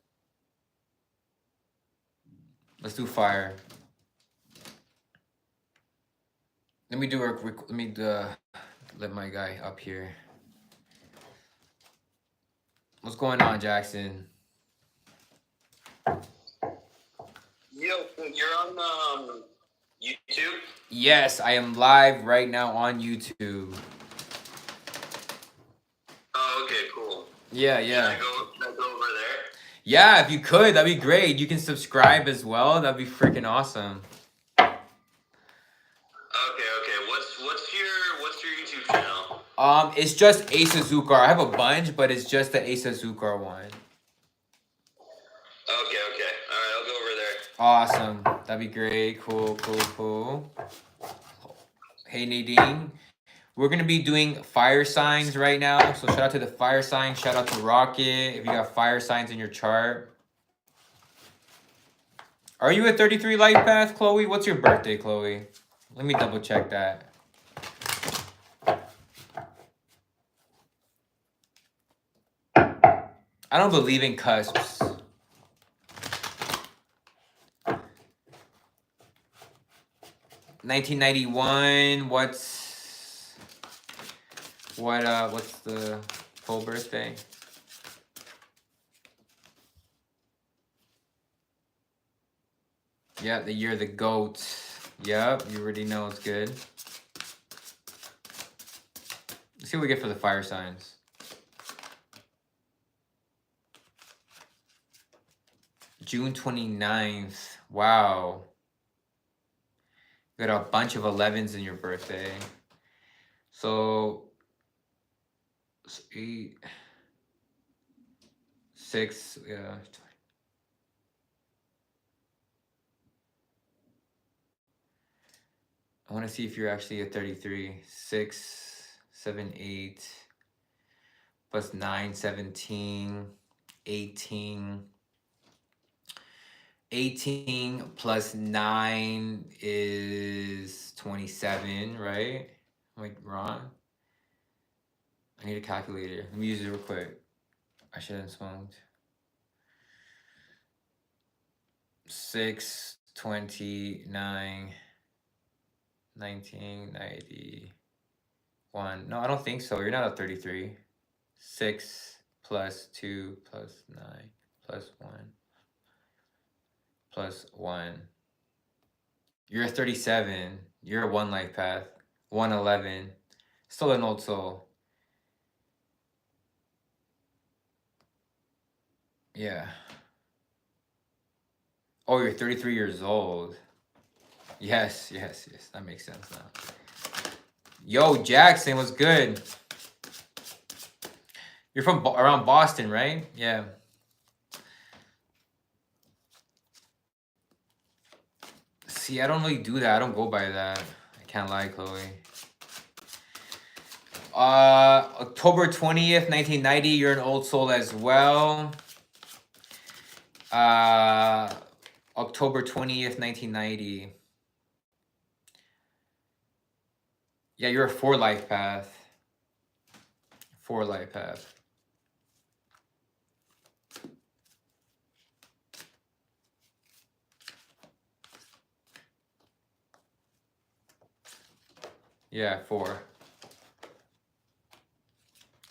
Let's do fire. Let me let my guy up here. What's going on, Jackson? Yo, you're on YouTube? Yes, I am live right now on YouTube. Oh, okay, cool. Yeah. Can I go over there? Yeah, if you could, that'd be great. You can subscribe as well. That'd be freaking awesome. Okay. What's your YouTube channel? It's just Ace Azucar. I have a bunch, but it's just the Ace Azucar one. Okay. All right, I'll go over there. Awesome. That'd be great. Cool. Hey, Nadine. We're going to be doing fire signs right now. So shout out to the fire sign. Shout out to Rocket if you got fire signs in your chart. Are you a 33 life path, Chloe? What's your birthday, Chloe? Let me double check that. I don't believe in cusps. $1991. What's the full birthday? Yeah, the year of the goat. Yep, you already know it's good. Let's see what we get for the fire signs. June 29th. Wow. You got a bunch of 11s in your birthday. So 8, 6, yeah. I want to see if you're actually a 33. 6, 7, 8, plus 9, 17, 18. 18 plus 9 is 27, right? Am I wrong? I need a calculator. Let me use it real quick. I shouldn't have smoked. 6, 29, 19, 91. No, I don't think so. You're not a 33. 6 plus 2 plus 9 plus 1 plus 1. You're a 37. You're a 1 life path. 111. Still an old soul. Yeah. Oh, you're 33 years old. Yes. That makes sense now. Yo, Jackson, what's good? You're from around Boston, right? Yeah. See, I don't really do that. I don't go by that. I can't lie, Chloe. October 20th, 1990. You're an old soul as well. October 20th, 1990. Yeah, you're a 4 life path. 4 life path. Yeah, 4.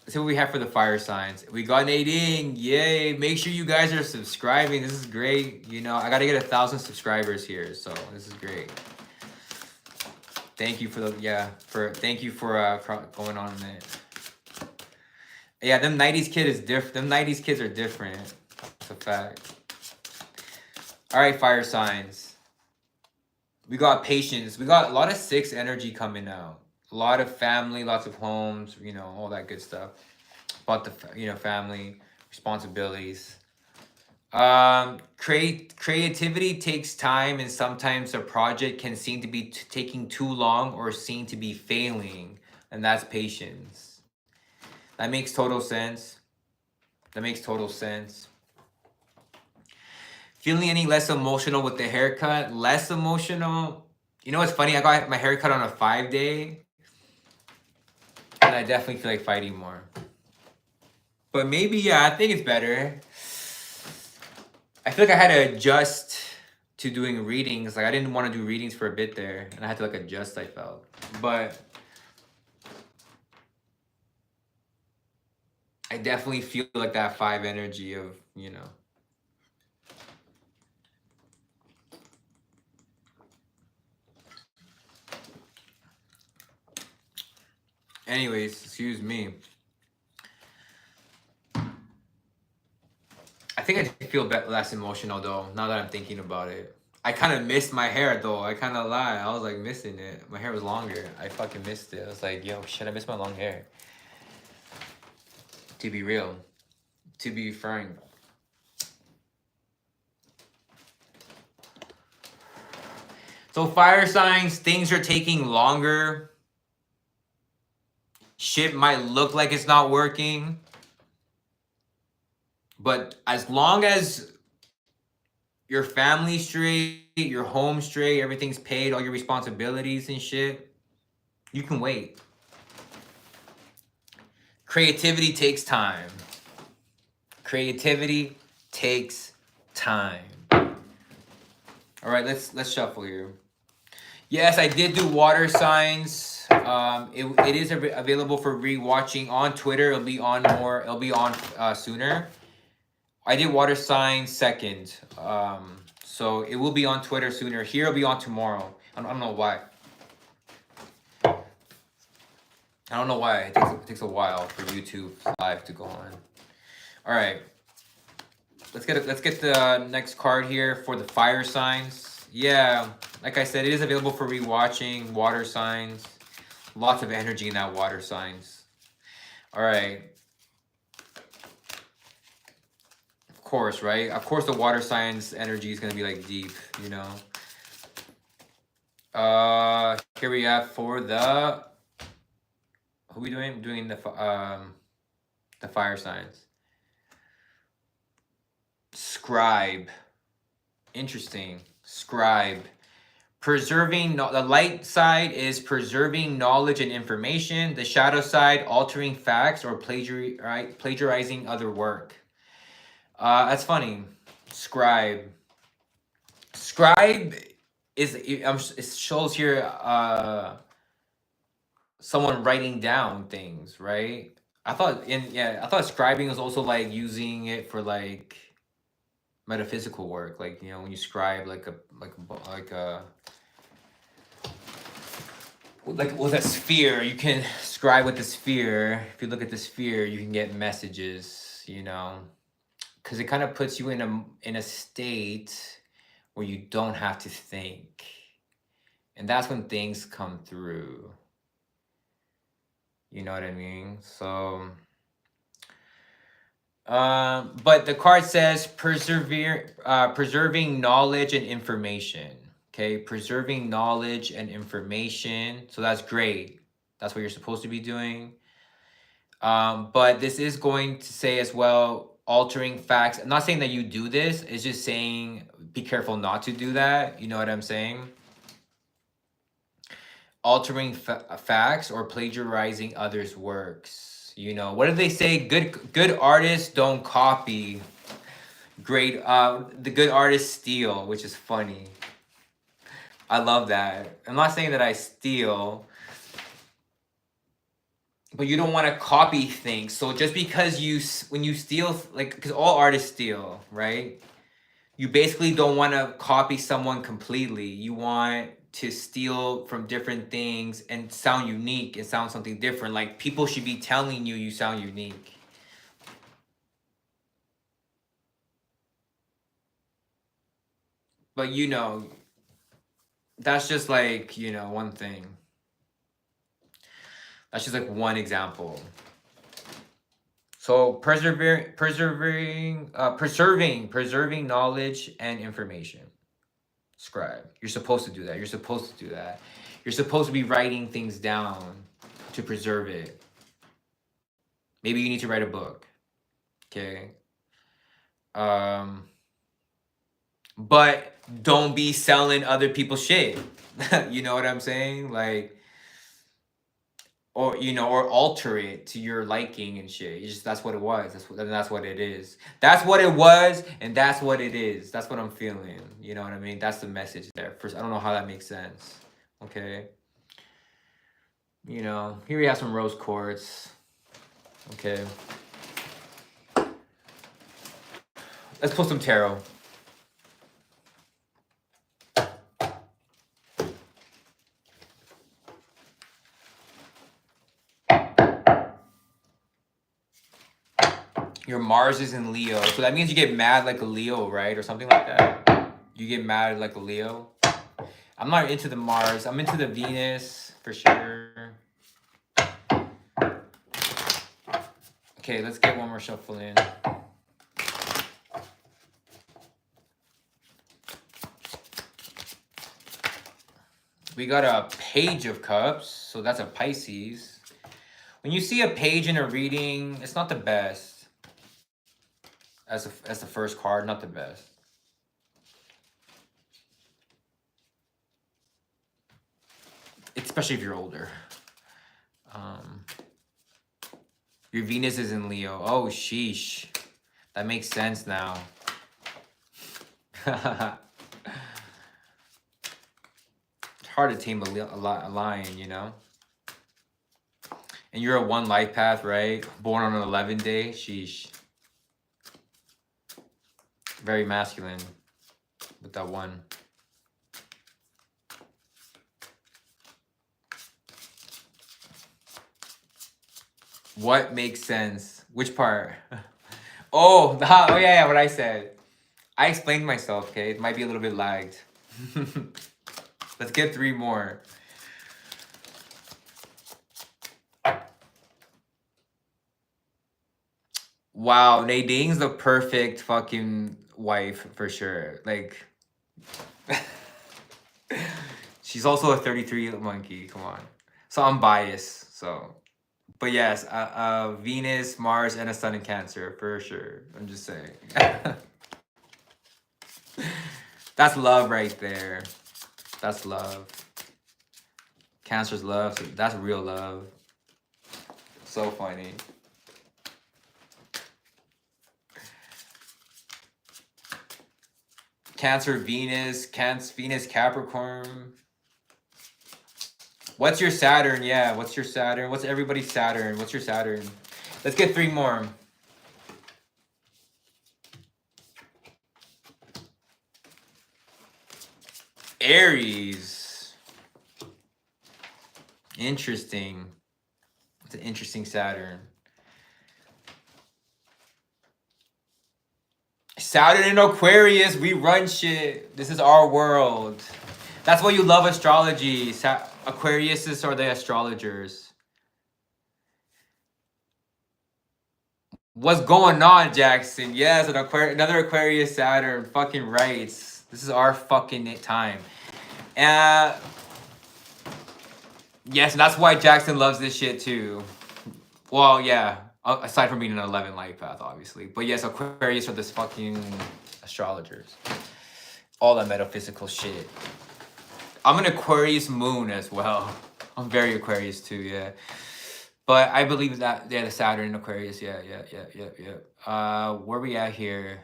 Let's see what we have for the fire signs. We got Nadine. Yay. Make sure you guys are subscribing. This is great. You know, I got to get 1,000 subscribers here. So this is great. Thank you for the, thank you for going on it. Yeah, them 90s kid is different. Them 90s kids are different. It's a fact. All right, fire signs. We got patience. We got a lot of 6 energy coming out. A lot of family, lots of homes, you know, all that good stuff. About the, you know, family, responsibilities. Creativity takes time, and sometimes a project can seem to be taking too long or seem to be failing, and that's patience. That makes total sense. That makes total sense. Feeling any less emotional with the haircut? Less emotional? You know what's funny? I got my haircut on a 5-day, and I definitely feel like fighting more. But maybe, yeah, I think it's better. I feel like I had to adjust to doing readings. Like, I didn't want to do readings for a bit there, and I had to, like, adjust, I felt. But I definitely feel like that 5 energy of, you know. Anyways, excuse me. I think I feel less emotional, though, now that I'm thinking about it. I kind of missed my hair, though. I kind of lie. I was, like, missing it. My hair was longer. I fucking missed it. I was like, yo, shit, I missed my long hair. To be real. To be frank. So fire signs, things are taking longer. Shit might look like it's not working. But as long as your family's straight, your home straight, everything's paid, all your responsibilities and shit, you can wait. Creativity takes time. Creativity takes time. All right, let's shuffle here. Yes, I did do water signs. It is available for rewatching on Twitter. It'll be on more. It'll be on sooner. I did water signs second. So it will be on Twitter sooner. Here it'll be on tomorrow. I don't know why. I don't know why. It takes a while for YouTube Live to go on. All right. Let's get the next card here for the fire signs. Yeah. Like I said, it is available for rewatching. Water signs. Lots of energy in that water signs. All right. Of course, right? Of course the water signs energy is going to be like deep, you know. Here we have for the, who are we doing? Doing the fire signs. Scribe. Interesting. Scribe. Preserving, the light side is preserving knowledge and information. The shadow side, altering facts or plagiarizing other work. That's funny. Scribe. Scribe is, it shows here someone writing down things, right? I thought scribing was also like using it for like metaphysical work, like, you know, when you scribe like a with a sphere, you can scribe with the sphere. If you look at the sphere, you can get messages, you know, because it kind of puts you in a state where you don't have to think, and that's when things come through. You know what I mean? So, but the card says preserving knowledge and information. Okay, preserving knowledge and information. So that's great. That's what you're supposed to be doing. But this is going to say as well, altering facts. I'm not saying that you do this. It's just saying be careful not to do that. You know what I'm saying? Altering facts or plagiarizing others' works. You know, what do they say? Good artists don't copy. The good artists steal, which is funny. I love that. I'm not saying that I steal, but you don't want to copy things. So just because when you steal, like, because all artists steal, right? You basically don't want to copy someone completely. You want to steal from different things and sound unique and sound something different. Like, people should be telling you sound unique. But, you know, that's just like, you know, one thing. That's just like one example. So preserving knowledge and information. Scribe. You're supposed to do that. You're supposed to do that. You're supposed to be writing things down to preserve it. Maybe you need to write a book. Okay. But don't be selling other people's shit. You know what I'm saying? Like, or, you know, or alter it to your liking and shit. It's just, that's what it was. That's what it is. That's what it was, and that's what it is. That's what I'm feeling. You know what I mean? That's the message there. First, I don't know how that makes sense. Okay. You know, here we have some rose quartz. Okay. Let's pull some tarot. Your Mars is in Leo. So that means you get mad like a Leo, right? Or something like that. You get mad like a Leo. I'm not into the Mars. I'm into the Venus for sure. Okay, let's get one more shuffle in. We got a Page of Cups. So that's a Pisces. When you see a page in a reading, it's not the best. As the first card, not the best. Especially if you're older. Your Venus is in Leo. Oh, sheesh. That makes sense now. It's hard to tame a lion, you know? And you're a 1 life path, right? Born on an 11 day. Sheesh. Very masculine with that one. What makes sense? Which part? Oh yeah, what I said. I explained myself, okay? It might be a little bit lagged. Let's get 3 more. Wow, Nadine's the perfect fucking wife for sure. Like, she's also a 33 monkey. Come on. So I'm biased. So, but yes, Venus, Mars, and a sun in Cancer for sure. I'm just saying. That's love right there. That's love. Cancer's love. So that's real love. So funny. Cancer, Venus, Venus, Capricorn. What's your Saturn? Yeah, what's your Saturn? What's everybody's Saturn? What's your Saturn? Let's get 3 more. Aries. Interesting. It's an interesting Saturn. Saturn in Aquarius, we run shit. This is our world. That's why you love astrology. Aquariuses are the astrologers. What's going on, Jackson? Yes, another Aquarius Saturn. Fucking rights. This is our fucking time. Yes, and that's why Jackson loves this shit too. Well, yeah. Aside from being an 11 life path, obviously. But yes, Aquarius are this fucking astrologers. All that metaphysical shit. I'm an Aquarius moon as well. I'm very Aquarius too, yeah. But I believe that, yeah, the Saturn in Aquarius, yeah. Where we at here?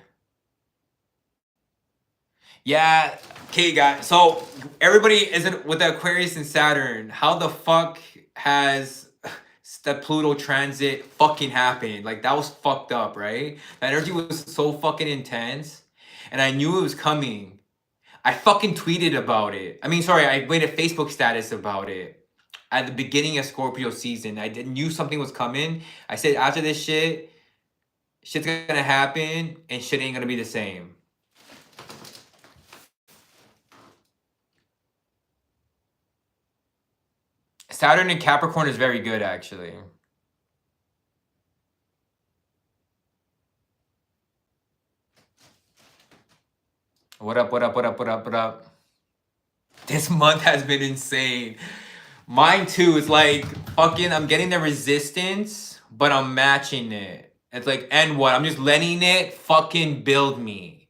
Yeah, okay, guys. So everybody isn't with the Aquarius and Saturn. How the fuck has the Pluto transit fucking happened? Like, that was fucked up, right? The energy was so fucking intense, and I knew it was coming. I fucking tweeted about it. I made a Facebook status about it at the beginning of Scorpio season. I knew something was coming. I said, after this shit's gonna happen, and shit ain't gonna be the same. Saturn in Capricorn is very good, actually. What up? This month has been insane. Mine too. It's like, fucking, I'm getting the resistance, but I'm matching it. It's like, and what? I'm just letting it fucking build me.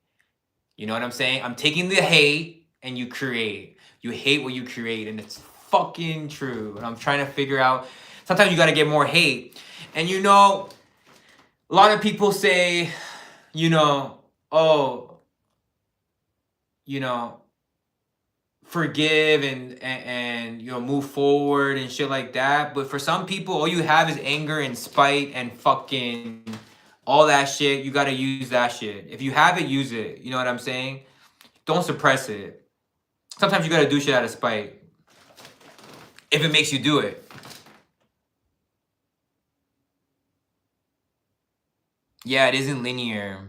You know what I'm saying? I'm taking the hate, and you create. You hate what you create, and it's fucking true. And I'm trying to figure out, sometimes you gotta get more hate. And you know, a lot of people say, you know, oh, you know, forgive and you know, move forward and shit like that. But for some people, all you have is anger and spite and fucking all that shit. You gotta use that shit. If you have it, use it. You know what I'm saying? Don't suppress it. Sometimes you gotta do shit out of spite. If it makes you do it. Yeah, it isn't linear.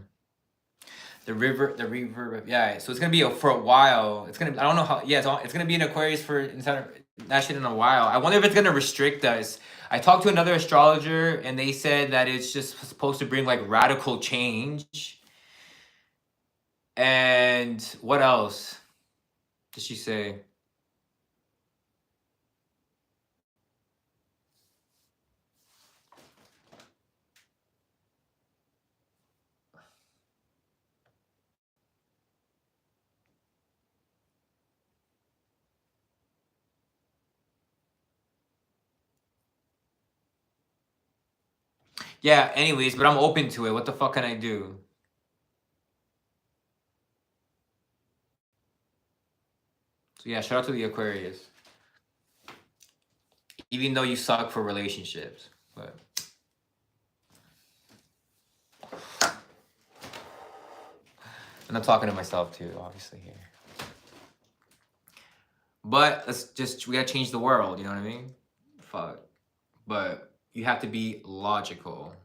The reverb, yeah. So it's gonna be for a while. It's gonna, I don't know how. Yeah, it's gonna be in Aquarius for inside that shit in a while. I wonder if it's gonna restrict us. I talked to another astrologer, and they said that it's just supposed to bring like radical change. And what else did she say? Yeah, anyways, but I'm open to it. What the fuck can I do? So yeah, shout out to the Aquarius. Even though you suck for relationships, but and I'm talking to myself too, obviously here. But we gotta change the world, you know what I mean? Fuck. But you have to be logical.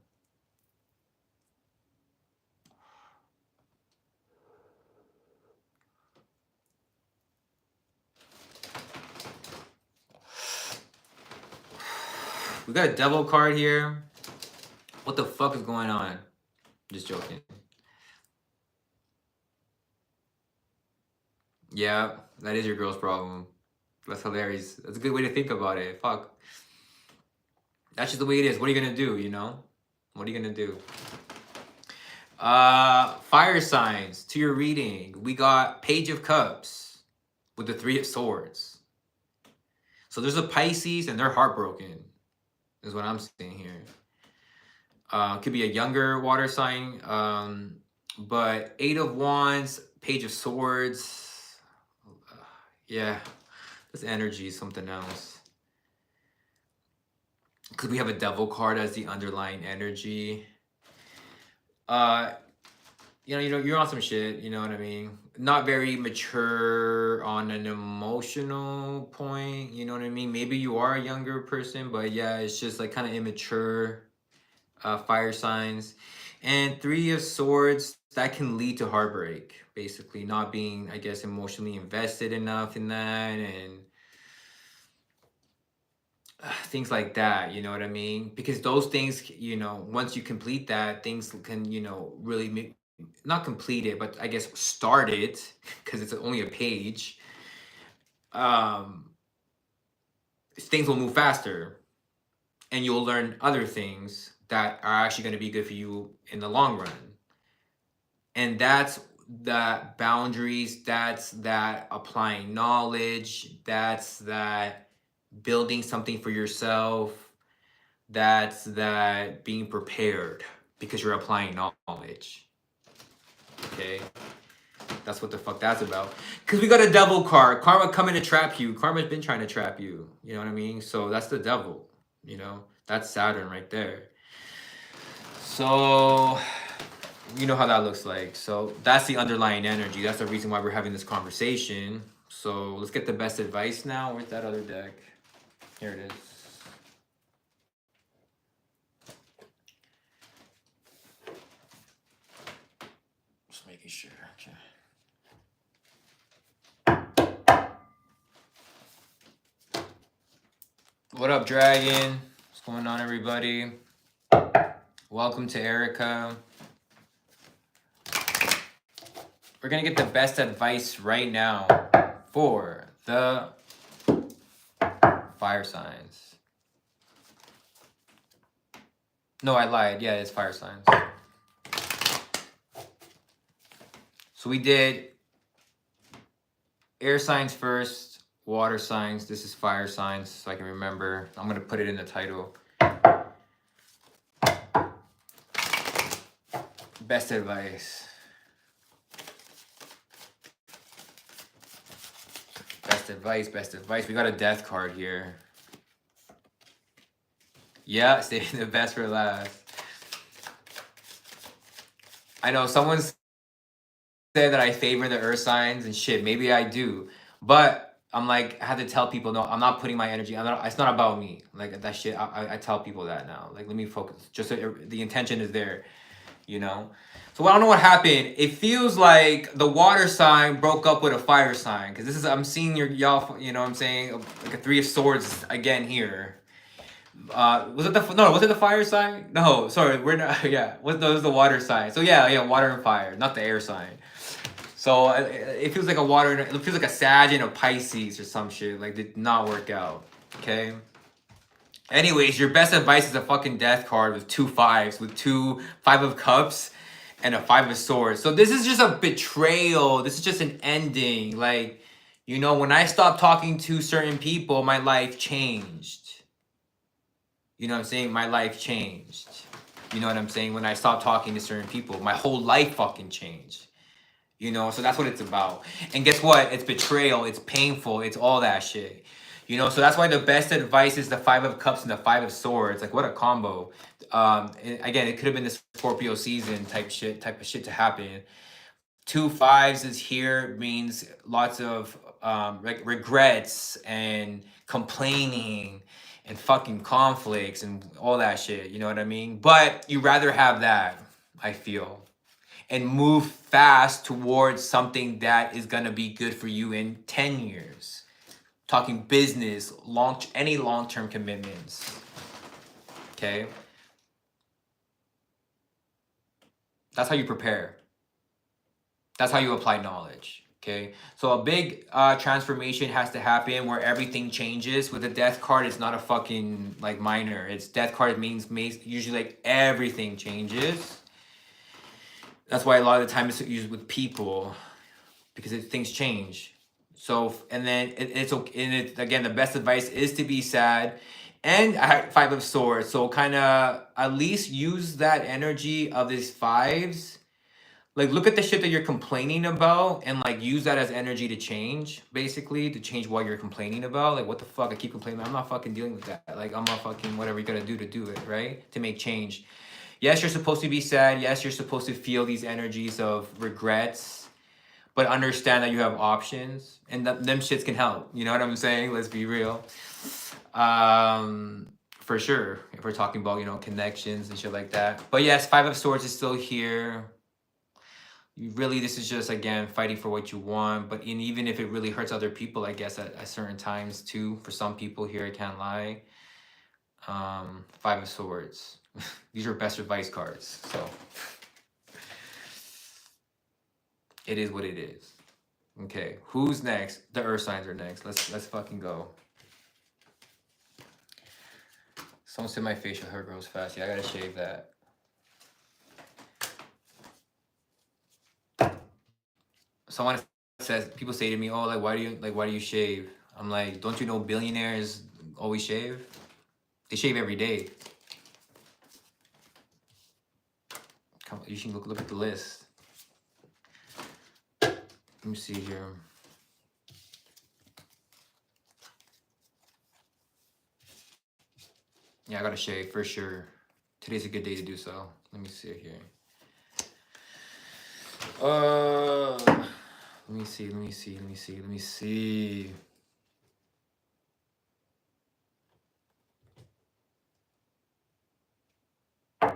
We got a devil card here. What the fuck is going on? Just joking. Yeah, that is your girl's problem. That's hilarious. That's a good way to think about it. Fuck. That's just the way it is. What are you gonna do, you know? What are you gonna do? Fire signs to your reading. We got Page of Cups with the Three of Swords. So there's a Pisces and they're heartbroken, is what I'm seeing here. Could be a younger water sign. But Eight of Wands, Page of Swords. Yeah, this energy is something else. Because we have a Devil card as the underlying energy. You're on some shit, you know what I mean? Not very mature on an emotional point, you know what I mean? Maybe you are a younger person, but yeah, it's just like kind of immature fire signs. And Three of Swords, that can lead to heartbreak, basically. Not being, I guess, emotionally invested enough in that and things like that, you know what I mean? Because those things, once you complete that, things can, really make, not complete it, but I guess start it, because it's only a page. Things will move faster and you'll learn other things that are actually going to be good for you in the long run. And that's that boundaries, that's that applying knowledge, that's that building something for yourself, that's that being prepared because you're applying knowledge. Okay, that's what the fuck that's about. Because we got a devil card. Karma coming to trap you. Karma's been trying to trap you. You know what I mean? So that's the devil. That's Saturn right there. So you know how that looks like. So that's the underlying energy. That's the reason why we're having this conversation. So let's get the best advice now. Where's that other deck? Here it is. Just making sure. Okay. What up, Dragon? What's going on, everybody? Welcome to Erica. We're gonna get the best advice right now for the fire signs. No, I lied. Yeah, it's fire signs. So we did air signs first, water signs. This is fire signs, so I can remember. I'm gonna put it in the title. Best advice. Best advice. We got a death card here. Yeah, saving the best for last. I know someone said that I favor the earth signs and shit. Maybe I do. But I'm like, I had to tell people, no, I'm not putting my energy. It's not about me. Like that shit, I tell people that now. Like, let me focus. Just so the intention is there, So I don't know what happened. It feels like the water sign broke up with a fire sign. Because this is, I'm seeing y'all, you know what I'm saying? Like a Three of Swords again here. Was it the fire sign? No, sorry, we're not, yeah. It was the water sign. So yeah, water and fire, not the air sign. So it feels like it feels like a Sag and a Pisces or some shit. Like, did not work out. Okay. Anyways, your best advice is a fucking death card with 2 5s, with 2 5 of Cups and a 5 of Swords. So this is just a betrayal. This is just an ending. Like, when I stopped talking to certain people, my life changed. You know what I'm saying? My life changed. You know what I'm saying? When I stopped talking to certain people, my whole life fucking changed. So that's what it's about. And guess what? It's betrayal. It's painful. It's all that shit. So that's why the best advice is the 5 of Cups and the 5 of Swords. Like, what a combo. Again, it could have been the Scorpio season type of shit to happen. 2 5s is here means lots of regrets and complaining and fucking conflicts and all that shit. You know what I mean? But you rather have that, I feel, and move fast towards something that is gonna be good for you in 10 years. Talking business, any long-term commitments. Okay? That's how you prepare. That's how you apply knowledge. Okay? So a big transformation has to happen where everything changes. With the death card, it's not a fucking like minor. It's death card means usually like everything changes. That's why a lot of the time it's used with people, because things change. So, and then it's okay. And again, the best advice is to be sad. And I had 5 of swords. So kind of at least use that energy of these 5s. Like look at the shit that you're complaining about and like use that as energy to change, basically, to change what you're complaining about. Like what the fuck, I keep complaining, I'm not fucking dealing with that. Like I'm not fucking whatever you gotta do to do it, right? To make change. Yes, you're supposed to be sad. Yes, you're supposed to feel these energies of regrets, but understand that you have options and them shits can help. You know what I'm saying? Let's be real. For sure, if we're talking about, you know, connections and shit like that. But yes, 5 of swords is still here. You really, this is just again fighting for what you want. But even if it really hurts other people, I guess at certain times too, for some people here, I can't lie. 5 of swords. These are best advice cards, so it is what it is. Okay, who's next? The earth signs are next. Let's fucking go. Someone said my facial hair grows fast. Yeah, I gotta shave that. Someone says, people say to me, "Oh, like why do you shave?" I'm like, "Don't you know billionaires always shave? They shave every day." Come, you should look at the list. Let me see here. Yeah, I gotta shave for sure. Today's a good day to do so. Let me see here. Let me see.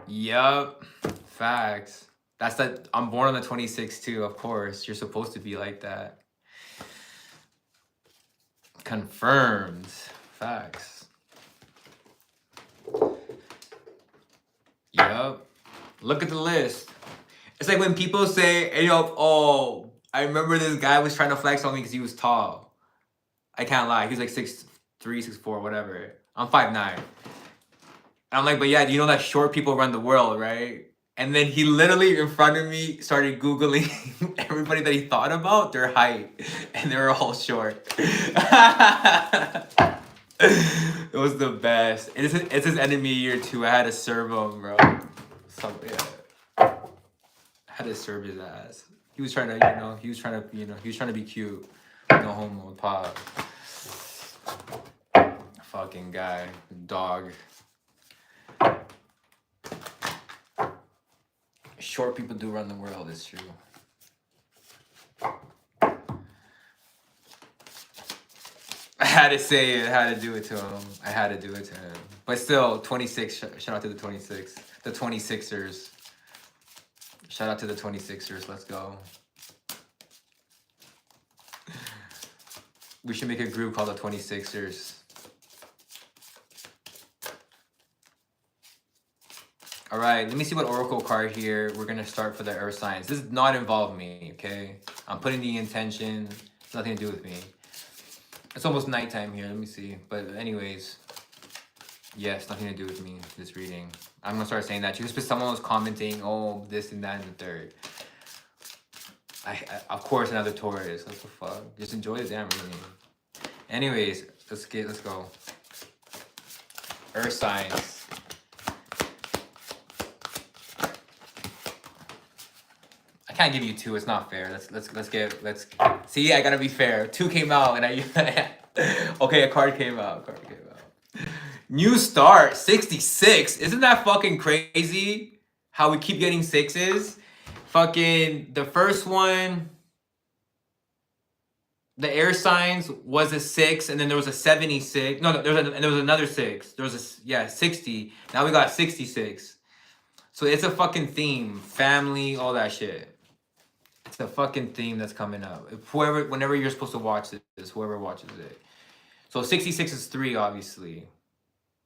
Yup. Facts. That's that. I'm born on the 26th too, of course. You're supposed to be like that. Confirmed. Facts. Yup. Look at the list. It's like when people say, "Hey, yo, oh, I remember this guy was trying to flex on me because he was tall." I can't lie. He's like 6'3", 6'4", whatever. I'm 5'9". And I'm like, "But yeah, you know that short people run the world, right?" And then he literally in front of me started Googling everybody that he thought about, their height. And they were all short. It was the best. It's his enemy year too. I had to serve him, bro. Yeah. I had to serve his ass. He was trying to, he was trying to be cute. No homo, pop. Fucking guy. Dog. Short people do run the world, it's true. I had to say it. I had to do it to him. But still, 26. Shout out to the 26. The 26ers. Shout out to the 26ers. Let's go. We should make a group called the 26ers. All right, let me see what oracle card here. We're going to start for the earth signs. This does not involve me, okay? I'm putting the intention. It's nothing to do with me. It's almost nighttime here. Let me see. But anyways, yes, nothing to do with me, this reading. I'm going to start saying that too. Just because someone was commenting, oh, this and that and the third. I of course, another Taurus. What the fuck? Just enjoy the damn reading. Anyways, let's go. Earth signs. I can't give you 2. It's not fair. Let's see. I gotta be fair. 2 came out, and okay, a card came out. New start 66. Isn't that fucking crazy? How we keep getting 6s. Fucking the first one. The air signs was a 6, and then there was a 76. No, there was another 6. There was 60. Now we got 66. So it's a fucking theme, family, all that shit. It's a fucking theme that's coming up. Whenever you're supposed to watch this, whoever watches it. So 66 is 3, obviously.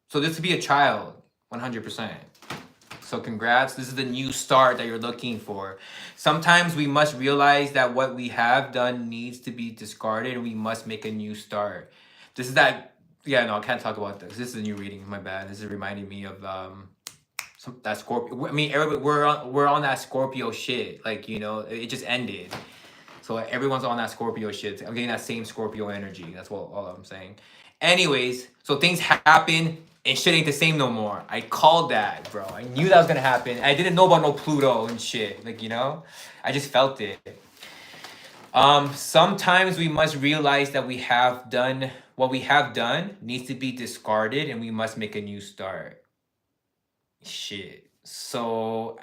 So this could be a child. 100%. So congrats. This is the new start that you're looking for. Sometimes we must realize that what we have done needs to be discarded and we must make a new start. This is that, yeah, no, I can't talk about this. This is a new reading. My bad. This is reminding me of that Scorpio. I mean, everybody, we're on that Scorpio shit. Like, you know, it just ended. So everyone's on that Scorpio shit. I'm getting that same Scorpio energy. That's all I'm saying. Anyways, so things happen and shit ain't the same no more. I called that, bro. I knew that was gonna happen. I didn't know about no Pluto and shit. Like, you know, I just felt it. Sometimes we must realize that we have done what we have done needs to be discarded and we must make a new start. Shit. So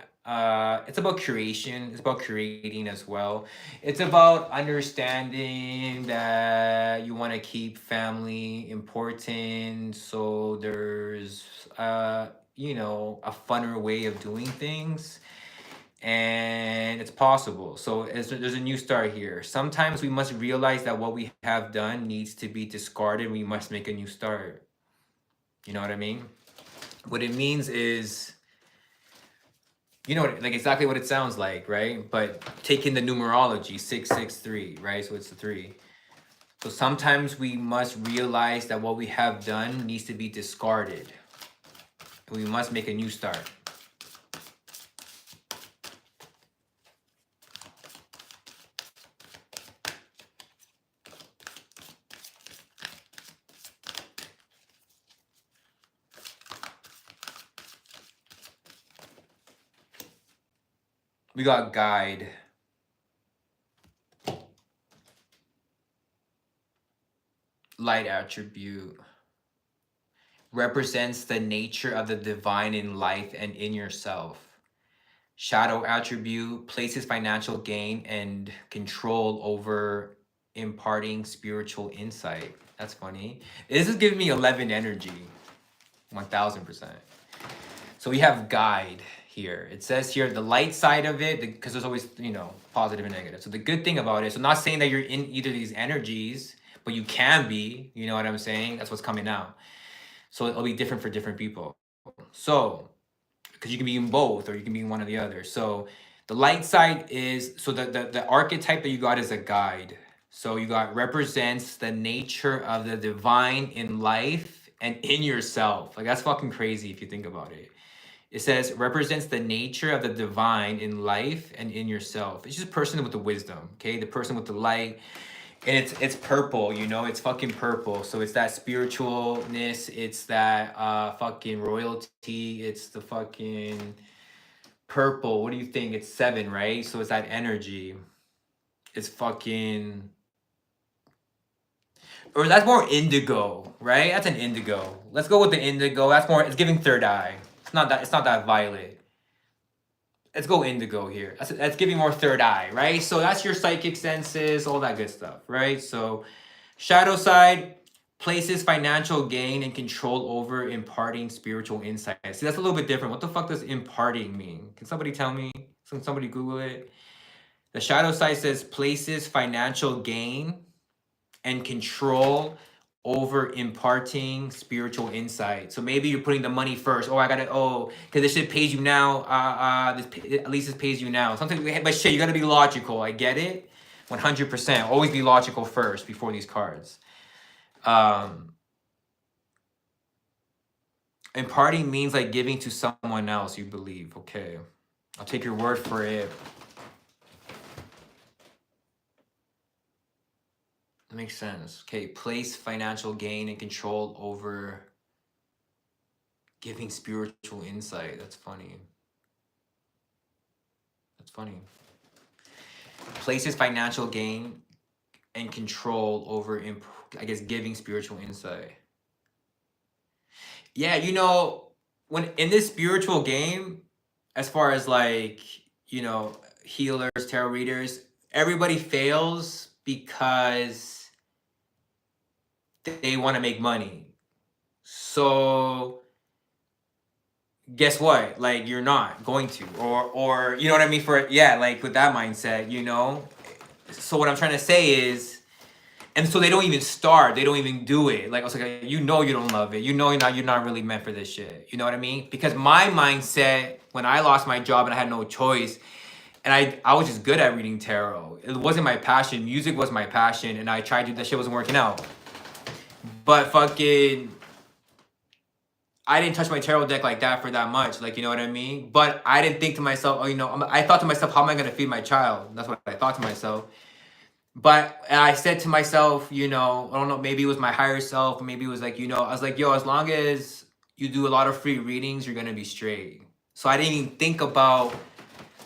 it's about creation. It's about creating as well. It's about understanding that you want to keep family important. So there's you know, a funner way of doing things. And it's possible. So there's a new start here. Sometimes we must realize that what we have done needs to be discarded. We must make a new start. You know what I mean? What it means is, you know, like exactly what it sounds like, right? But taking the numerology, 663, right? So it's the 3. So sometimes we must realize that what we have done needs to be discarded. We must make a new start. We got guide. Light attribute. Represents the nature of the divine in life and in yourself. Shadow attribute places financial gain and control over imparting spiritual insight. That's funny. This is giving me 11 energy. 1000%. So we have guide here. It says here the light side of it, because there's always, you know, positive and negative. So the good thing about it, so not saying that you're in either of these energies, but you can be, you know what I'm saying? That's what's coming out. So it'll be different for different people. So, because you can be in both or you can be in one or the other. So the light side is, so the archetype that you got is a guide. So you got represents the nature of the divine in life and in yourself. Like that's fucking crazy if you think about it. It says represents the nature of the divine in life and in yourself. It's just a person with the wisdom, okay? The person with the light. And it's purple, you know, it's fucking purple. So it's that spiritualness, it's that fucking royalty, it's the fucking purple. What do you think? It's 7, right? So it's that energy. It's fucking, or that's more indigo, right? That's an indigo. Let's go with the indigo. That's more, it's giving third eye. It's not that violet. Let's go indigo here. That's giving more third eye, right? So that's your psychic senses, all that good stuff, right? So shadow side places financial gain and control over imparting spiritual insight. See, that's a little bit different. What the fuck does imparting mean? Can somebody tell me? Can somebody Google it? The shadow side says places financial gain and control over imparting spiritual insight. So maybe you're putting the money first. Oh, I gotta, because this shit pays you now. At least this pays you now. Something, but shit, you gotta be logical. I get it, 100%. Always be logical first before these cards. Imparting means like giving to someone else you believe. Okay, I'll take your word for it. Makes sense. Okay, place financial gain and control over giving spiritual insight. That's funny. That's funny. Places financial gain and control over, I guess, giving spiritual insight. Yeah, you know, when in this spiritual game, as far as like, you know, healers, tarot readers, everybody fails because they want to make money. So guess what? Like you're not going to, or you know what I mean? Like with that mindset, you know. So what I'm trying to say is, And so they don't even start. They don't even do it. Like I was like, you know, you don't love it. You know, you're not really meant for this shit. You know what I mean? Because my mindset when I lost my job and I had no choice, and I was just good at reading tarot. It wasn't my passion. Music was my passion, and I tried to. That shit wasn't working out. But fucking, I didn't touch my tarot deck like that for that much. Like, you know what I mean? But I didn't think to myself, oh, you know, I thought to myself, how am I gonna feed my child? That's what I thought to myself. But I said to myself, you know, I don't know, maybe it was my higher self, maybe it was like, you know, I was like, yo, as long as you do a lot of free readings, you're gonna be straight. So I didn't even think about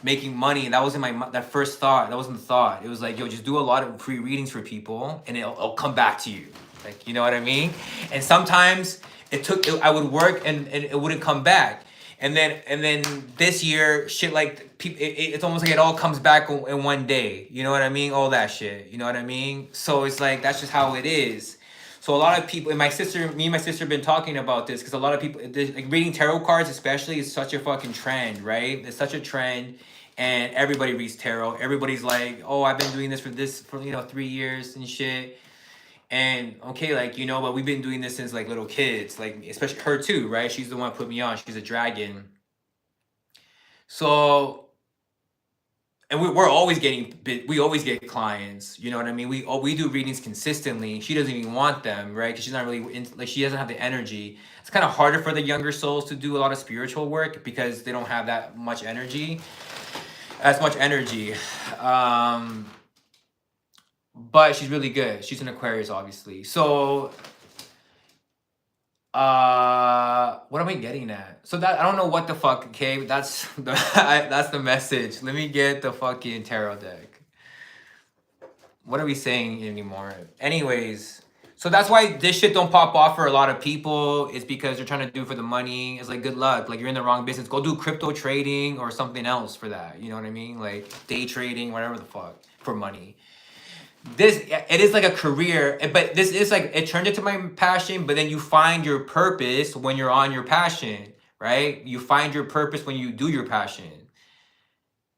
making money. That wasn't that first thought. That wasn't the thought. It was like, yo, just do a lot of free readings for people, and it'll come back to you. Like, you know what I mean? And sometimes I would work and it wouldn't come back. And then this year, shit like it's almost like it all comes back in one day. You know what I mean? All that shit. You know what I mean? So it's like that's just how it is. So a lot of people, and me and my sister have been talking about this because a lot of people, like reading tarot cards especially is such a fucking trend, right? It's such a trend, and everybody reads tarot. Everybody's like, oh, I've been doing this for 3 years and shit. And okay, like, you know, but we've been doing this since like little kids, like especially her too, right? She's the one who put me on. She's a dragon. So, and we're always we always get clients, you know what I mean? We do readings consistently. She doesn't even want them, right? Because she's not really like, she doesn't have the energy. It's kind of harder for the younger souls to do a lot of spiritual work because they don't have that much energy, but she's really good. She's an Aquarius, obviously. So, what am I getting at? So that I don't know what the fuck. Okay, that's that's the message. Let me get the fucking tarot deck. What are we saying anymore? Anyways, so that's why this shit don't pop off for a lot of people. Is because they're trying to do it for the money. It's like, good luck. Like, you're in the wrong business. Go do crypto trading or something else for that. You know what I mean? Like day trading, whatever the fuck, for money. It is like a career, but this is like, it turned into my passion. But then you find your purpose when you're on your passion, right? You find your purpose when you do your passion.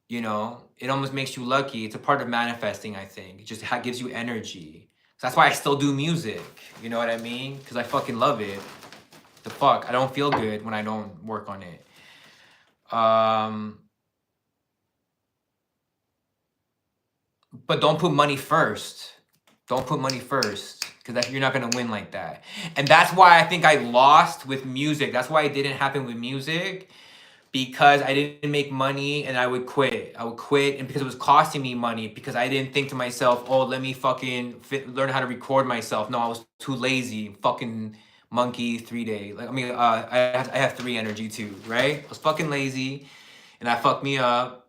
You know, it almost makes you lucky. It's a part of manifesting, I think. It just gives you energy. So that's why I still do music. You know what I mean? Because I fucking love it. The fuck, I don't feel good when I don't work on it. But don't put money first. Don't put money first, because you're not going to win like that. And that's why I think I lost with music. That's why it didn't happen with music, because I didn't make money and I would quit. I would quit, and because it was costing me money, because I didn't think to myself, oh, let me fucking learn how to record myself. No, I was too lazy. Fucking monkey 3-day. Like, I mean, I have 3 energy too, right? I was fucking lazy, and that fucked me up.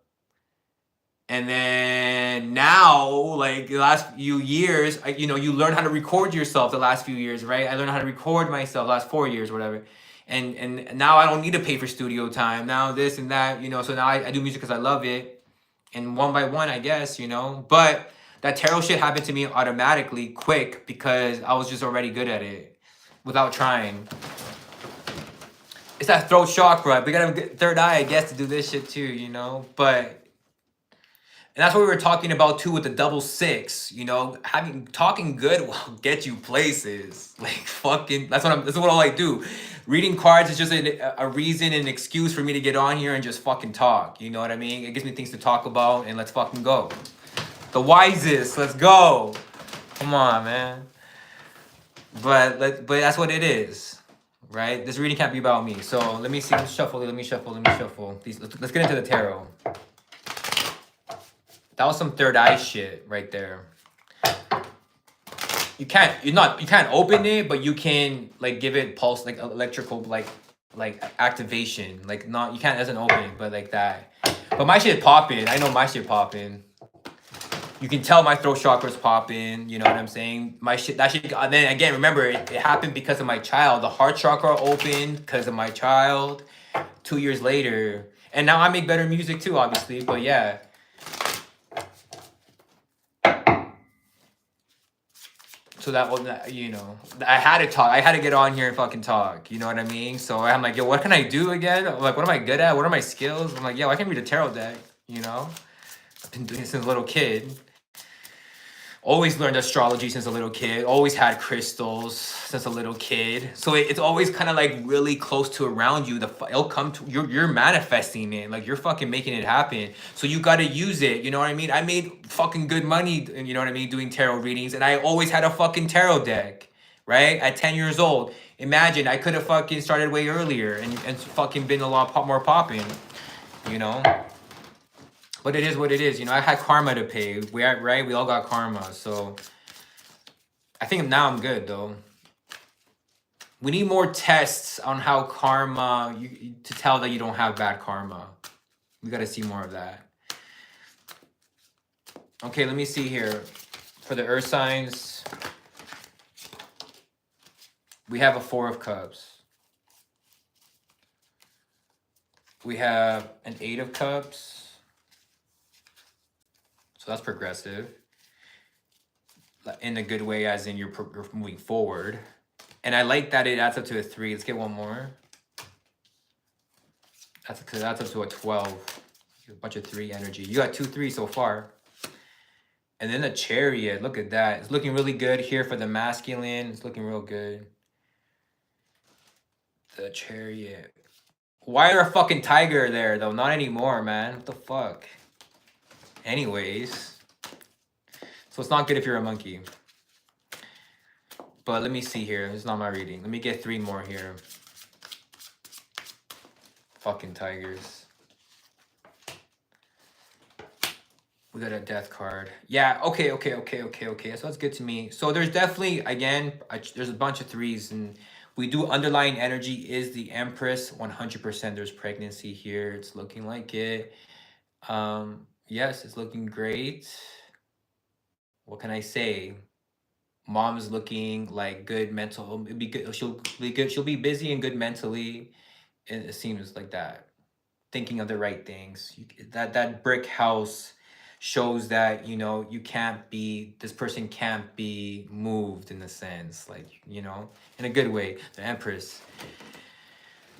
And then now, like the last few years, you know, you learn how to record yourself the last few years, right? I learned how to record myself the last 4 years, whatever. And now I don't need to pay for studio time. Now this and that, you know, so now I do music because I love it. And one by one, I guess, you know. But that tarot shit happened to me automatically, quick, because I was just already good at it without trying. It's that throat chakra. We got a third eye, I guess, to do this shit too, you know. But... and that's what we were talking about too with the double 6, you know, talking good will get you places. Like, fucking, that's what all I do. Reading cards is just a reason and an excuse for me to get on here and just fucking talk. You know what I mean? It gives me things to talk about, and let's fucking go. The wisest, let's go. Come on, man. But that's what it is, right? This reading can't be about me. So let me see. Let's shuffle. Let me shuffle. Let's get into the tarot. That was some third eye shit right there. You can't open it, but you can like give it pulse, like electrical, like activation. Like, not, you can't, it doesn't open, but like that. But my shit popping. I know my shit popping. You can tell my throat chakra's popping. You know what I'm saying? My shit, that shit. And then again, remember, it happened because of my child. The heart chakra opened because of my child 2 years later. And now I make better music too, obviously. But yeah. So that was, you know, I had to talk. I had to get on here and fucking talk. You know what I mean? So I'm like, yo, what can I do again? I'm like, what am I good at? What are my skills? I'm like, yo, I can read a tarot deck. You know, I've been doing it since a little kid. always learned astrology since a little kid, always had crystals since a little kid. So it's always kind of like really close to around you. It'll come to you're manifesting it, like you're fucking making it happen. So you got to use it. You know what I mean? I made fucking good money, you know what I mean, doing tarot readings, and I always had a fucking tarot deck, right? At 10 years old. Imagine I could have fucking started way earlier and fucking been a lot more popping, you know? But it is what it is. You know, I had karma to pay. Right? We all got karma. So I think now I'm good though. We need more tests on how karma to tell that you don't have bad karma. We got to see more of that. Okay, let me see here. For the earth signs, we have a 4 of cups. We have an 8 of cups. So that's progressive. In a good way, as in you're moving forward. And I like that it adds up to a 3. Let's get one more. That's up to a 12. A bunch of 3 energy. You got 2 3 so far. And then the Chariot. Look at that. It's looking really good here for the masculine. It's looking real good. The Chariot. Why are a fucking tiger there though? Not anymore, man. What the fuck? Anyways. So it's not good if you're a monkey. But let me see here. It's not my reading. Let me get 3 more here. Fucking tigers. We got a death card. Yeah, okay. So that's good to me. So there's definitely, again, there's a bunch of 3s. And we do underlying energy is the Empress. 100% there's pregnancy here. It's looking like it. Yes, it's looking great. What can I say? Mom's looking like good mental. It'd be good. She'll be good. She'll be busy and good mentally. It seems like that. Thinking of the right things. That brick house shows that, you know, this person can't be moved in a sense, like, you know, in a good way. The Empress.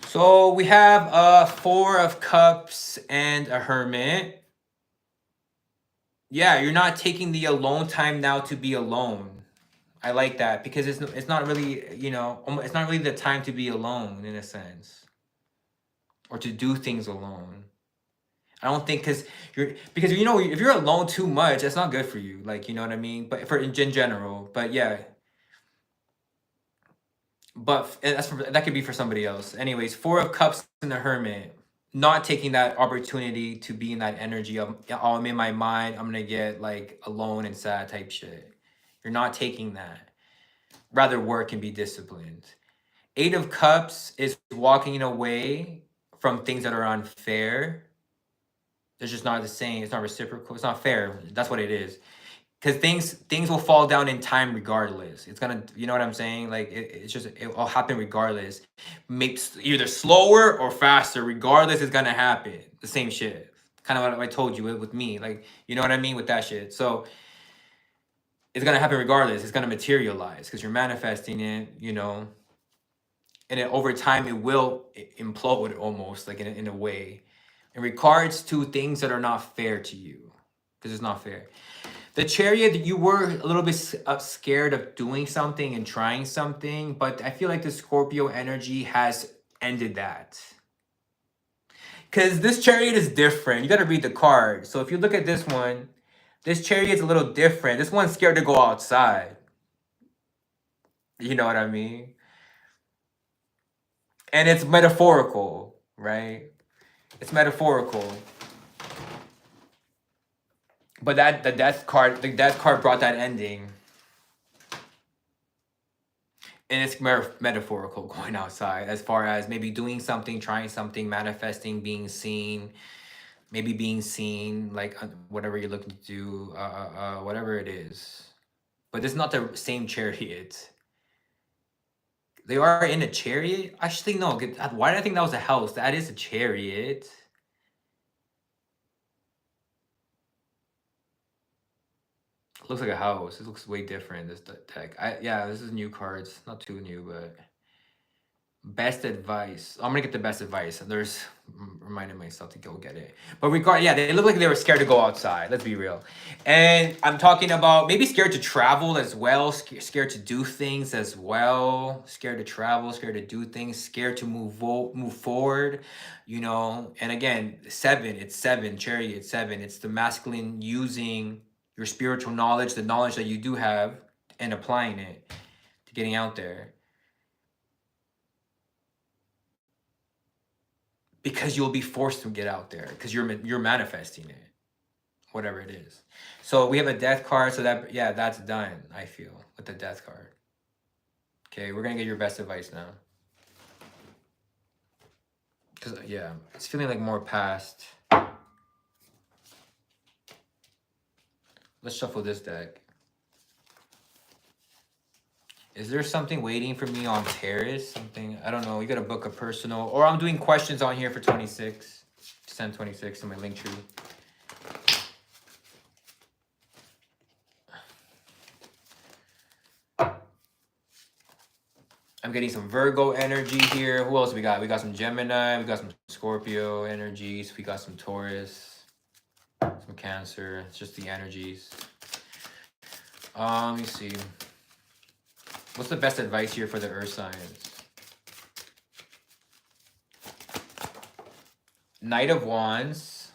So we have a 4 of cups and a Hermit. Yeah, you're not taking the alone time now to be alone. I like that because it's not really, you know, it's not really the time to be alone in a sense, or to do things alone. I don't think because you know, if you're alone too much, that's not good for you. Like, you know what I mean? But in general, but yeah. But that could be for somebody else. Anyways, 4 of cups and the Hermit. Not taking that opportunity to be in that energy of, oh, I'm in my mind, I'm gonna get like alone and sad type shit. You're not taking that. Rather work and be disciplined. 8 of cups is walking away from things that are unfair. It's just not the same. It's not reciprocal. It's not fair. That's what it is. Because things will fall down in time regardless. It's gonna, you know what I'm saying? Like it'll happen regardless. Maybe either slower or faster. Regardless, it's gonna happen. The same shit. Kind of what I told you with me. Like, you know what I mean with that shit. So it's gonna happen regardless. It's gonna materialize because you're manifesting it. You know, and then over time it will implode almost, like in a way. In regards to things that are not fair to you, because it's not fair. The Chariot, you were a little bit scared of doing something and trying something, but I feel like the Scorpio energy has ended that. Because this Chariot is different. You got to read the card. So if you look at this one, this Chariot's a little different. This one's scared to go outside. You know what I mean? And it's metaphorical, right? It's metaphorical. But the death card brought that ending. And it's metaphorical, going outside, as far as maybe doing something, trying something, manifesting, being seen, maybe being seen, like whatever you're looking to do, whatever it is. But it's not the same Chariot. They are in a Chariot? Actually, no. Why did I think that was a house? That is a Chariot. Looks like a house. It looks way different, this deck. Yeah, this is new cards. Not too new, Best advice. I'm gonna get the best advice. There's reminding myself to go get it. But yeah, they look like they were scared to go outside. Let's be real. And I'm talking about maybe scared to travel as well, scared to do things as well, scared to travel, scared to do things, scared to move forward, you know. And again, it's seven, Chariot, 7. It's the masculine using your spiritual knowledge, the knowledge that you do have, and applying it to getting out there. Because you'll be forced to get out there because you're manifesting it, whatever it is. So we have a death card, so that's done. I feel with the death card. Okay, we're gonna get your best advice now. Because it's feeling like more past. Let's shuffle this deck. Is there something waiting for me on Paris? Something, I don't know. You gotta book a personal, or I'm doing questions on here for 26. Send 26 to my link tree. I'm getting some Virgo energy here. Who else we got? We got some Gemini. We got some Scorpio energies. We got some Taurus. Some Cancer. It's just the energies. Let me see. What's the best advice here for the earth signs? Knight of Wands.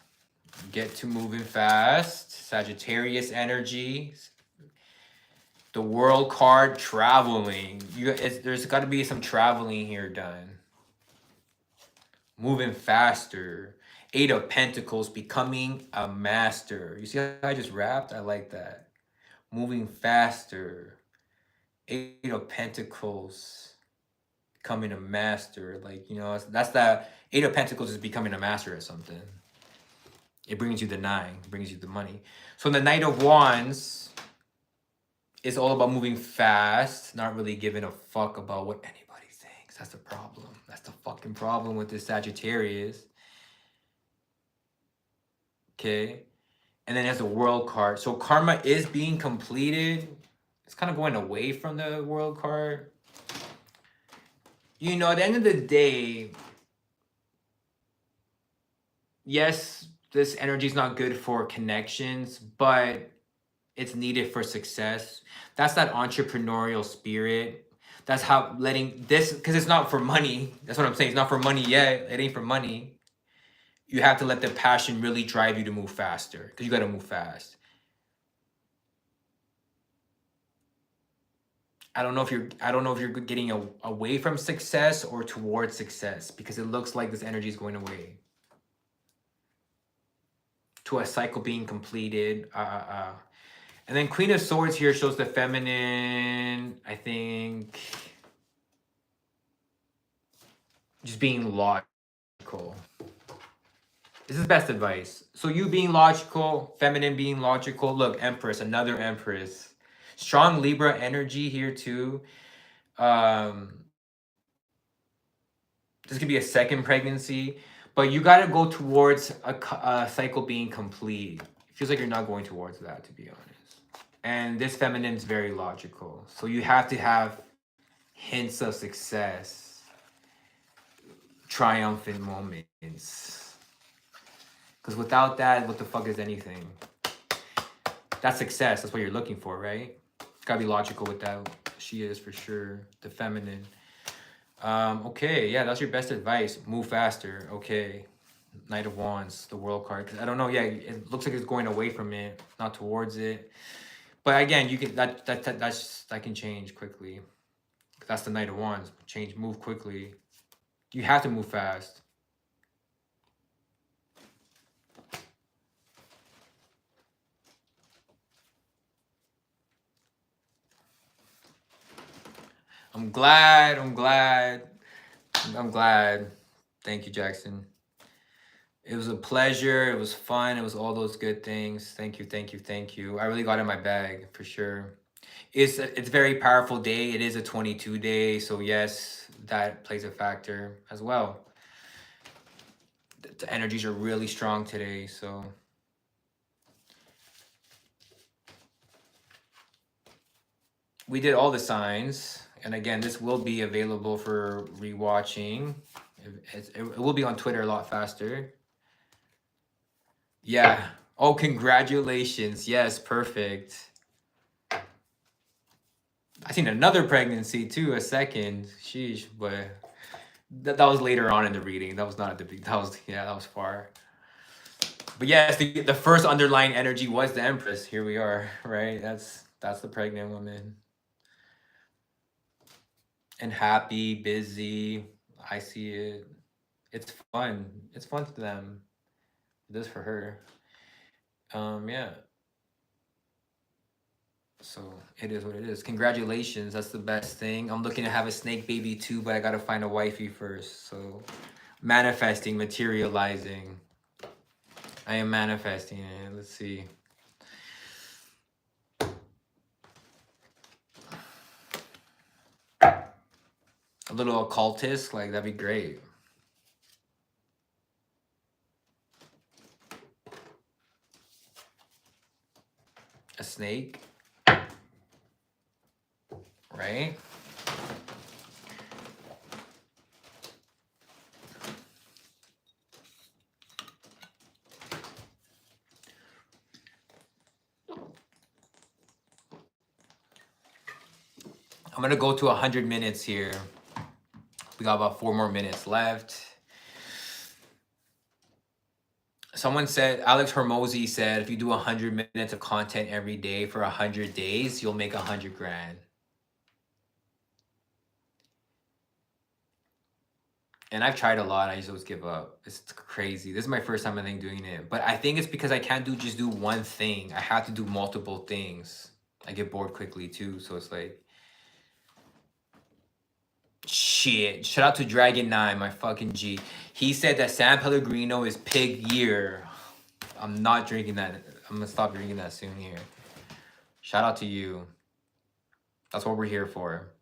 Get to moving fast. Sagittarius energy. The World card, traveling. There's got to be some traveling here done. Moving faster. 8 of Pentacles, becoming a master. You see how I just rapped? I like that. Moving faster. 8 of Pentacles, becoming a master. Like, you know, that's that 8 of Pentacles is becoming a master at something. It brings you the 9, brings you the money. So the Knight of Wands is all about moving fast, not really giving a fuck about what anybody thinks. That's the problem. That's the fucking problem with this Sagittarius. Okay. And then there's a World card. So karma is being completed. It's kind of going away from the World card. You know, at the end of the day, yes, this energy is not good for connections, but it's needed for success. That's that entrepreneurial spirit. That's how letting this, because it's not for money. That's what I'm saying. It's not for money yet. It ain't for money. You have to let the passion really drive you to move faster, because you got to move fast. I don't know if you're getting away from success or towards success, because it looks like this energy is going away to a cycle being completed. And then Queen of Swords here shows the feminine, I think, just being logical. This is best advice. So you being logical, feminine being logical. Look, Empress, another Empress. Strong Libra energy here too. This could be a second pregnancy, but you got to go towards a cycle being complete. It feels like you're not going towards that, to be honest. And this feminine is very logical. So you have to have hints of success, triumphant moments. Because without that, what the fuck is anything? That's success. That's what you're looking for, right? Gotta be logical with that. She is for sure the feminine. Okay, yeah, that's your best advice. Move faster. Okay. Knight of Wands, the World card. Cause I don't know. Yeah, it looks like it's going away from it, not towards it. But again, you can that can change quickly. That's the Knight of Wands. Change, move quickly. You have to move fast. I'm glad. Thank you, Jackson. It was a pleasure. It was fun. It was all those good things. Thank you. I really got in my bag for sure. It's a very powerful day. It is a 22 day. So yes, that plays a factor as well. The energies are really strong today. So we did all the signs. And again, this will be available for rewatching. It will be on Twitter a lot faster. Yeah. Oh, congratulations. Yes, perfect. I seen another pregnancy too, a second. Sheesh, but that was later on in the reading. That was not at the big. That was that was far. But yes, the first underlying energy was the Empress. Here we are, right? That's the pregnant woman. And happy, busy. I see it. It's fun. It's fun to them. This for her. Yeah. So it is what it is. Congratulations. That's the best thing. I'm looking to have a snake baby too, but I gotta find a wifey first. So manifesting, materializing. I am manifesting it. Let's see. A little occultist, like that'd be great. A snake. Right? I'm gonna go to 100 minutes here. We got about 4 more minutes left. Someone said, Alex Hormozy said, if you do 100 minutes of content every day for 100 days, you'll make 100 grand. And I've tried a lot. I just always give up. It's crazy. This is my first time I think doing it. But I think it's because I can't just do one thing. I have to do multiple things. I get bored quickly too. So it's like, shit. Shout out to Dragon9, my fucking G. He said that San Pellegrino is pig year. I'm not drinking that. I'm gonna stop drinking that soon here. Shout out to you. That's what we're here for.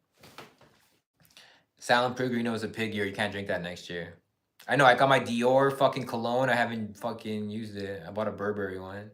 San Pellegrino is a pig year. You can't drink that next year. I know. I got my Dior fucking cologne. I haven't fucking used it. I bought a Burberry one.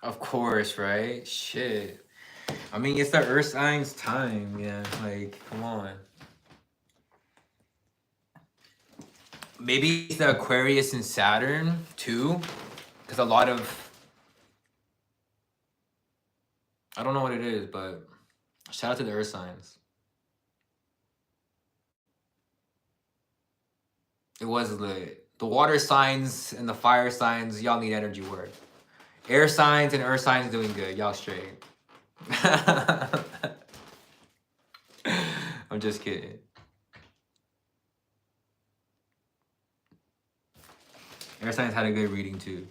Of course, right? Shit. I mean, it's the Earth signs time. Yeah, like, come on. Maybe it's the Aquarius and Saturn too, because a lot of I don't know what it is, but shout out to the Earth signs. It was lit. The water signs and the fire signs, y'all need energy work. Air signs and Earth signs doing good. Y'all straight. I'm just kidding. Air signs had a good reading too.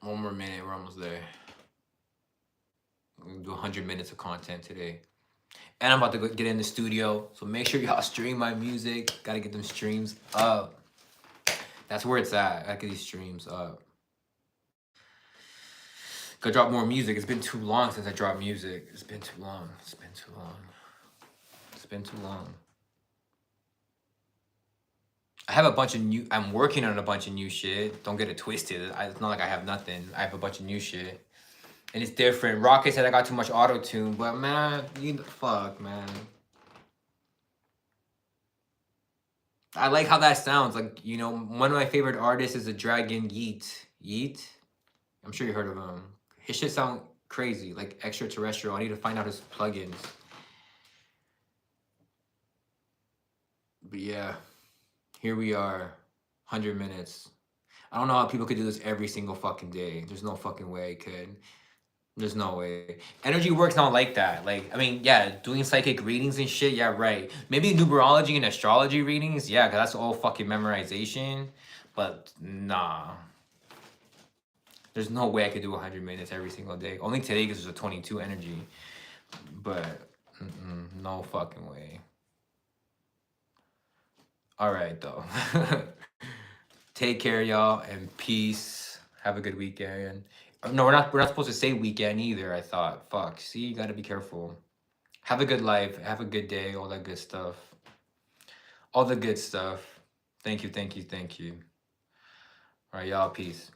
One more minute, we're almost there. I'm gonna do 100 minutes of content today. And I'm about to get in the studio, so make sure y'all stream my music. Gotta get them streams up. That's where it's at. I get these streams up. Gotta drop more music. It's been too long since I dropped music. It's been too long. It's been too long. It's been too long. I have a bunch of new. I'm working on a bunch of new shit. Don't get it twisted. It's not like I have nothing. I have a bunch of new shit, and it's different. Rocket said I got too much auto tune, but man, fuck, man. I like how that sounds. Like, you know, one of my favorite artists is a Dragon Yeet. Yeet. I'm sure you heard of him. His shit sound crazy, like extraterrestrial. I need to find out his plugins. But yeah, here we are, 100 minutes. I don't know how people could do this every single fucking day. There's no fucking way I could. There's no way. Energy works not like that. Like, I mean, yeah, doing psychic readings and shit, yeah, right. Maybe numerology and astrology readings, yeah, because that's all fucking memorization. But nah. There's no way I could do 100 minutes every single day. Only today because there's a 22 energy. But no fucking way. All right, though. Take care, y'all, and peace. Have a good weekend. No, we're not supposed to say weekend either, I thought. Fuck. See, you gotta be careful. Have a good life. Have a good day. All that good stuff. All the good stuff. Thank you, thank you, thank you. All right, y'all. Peace.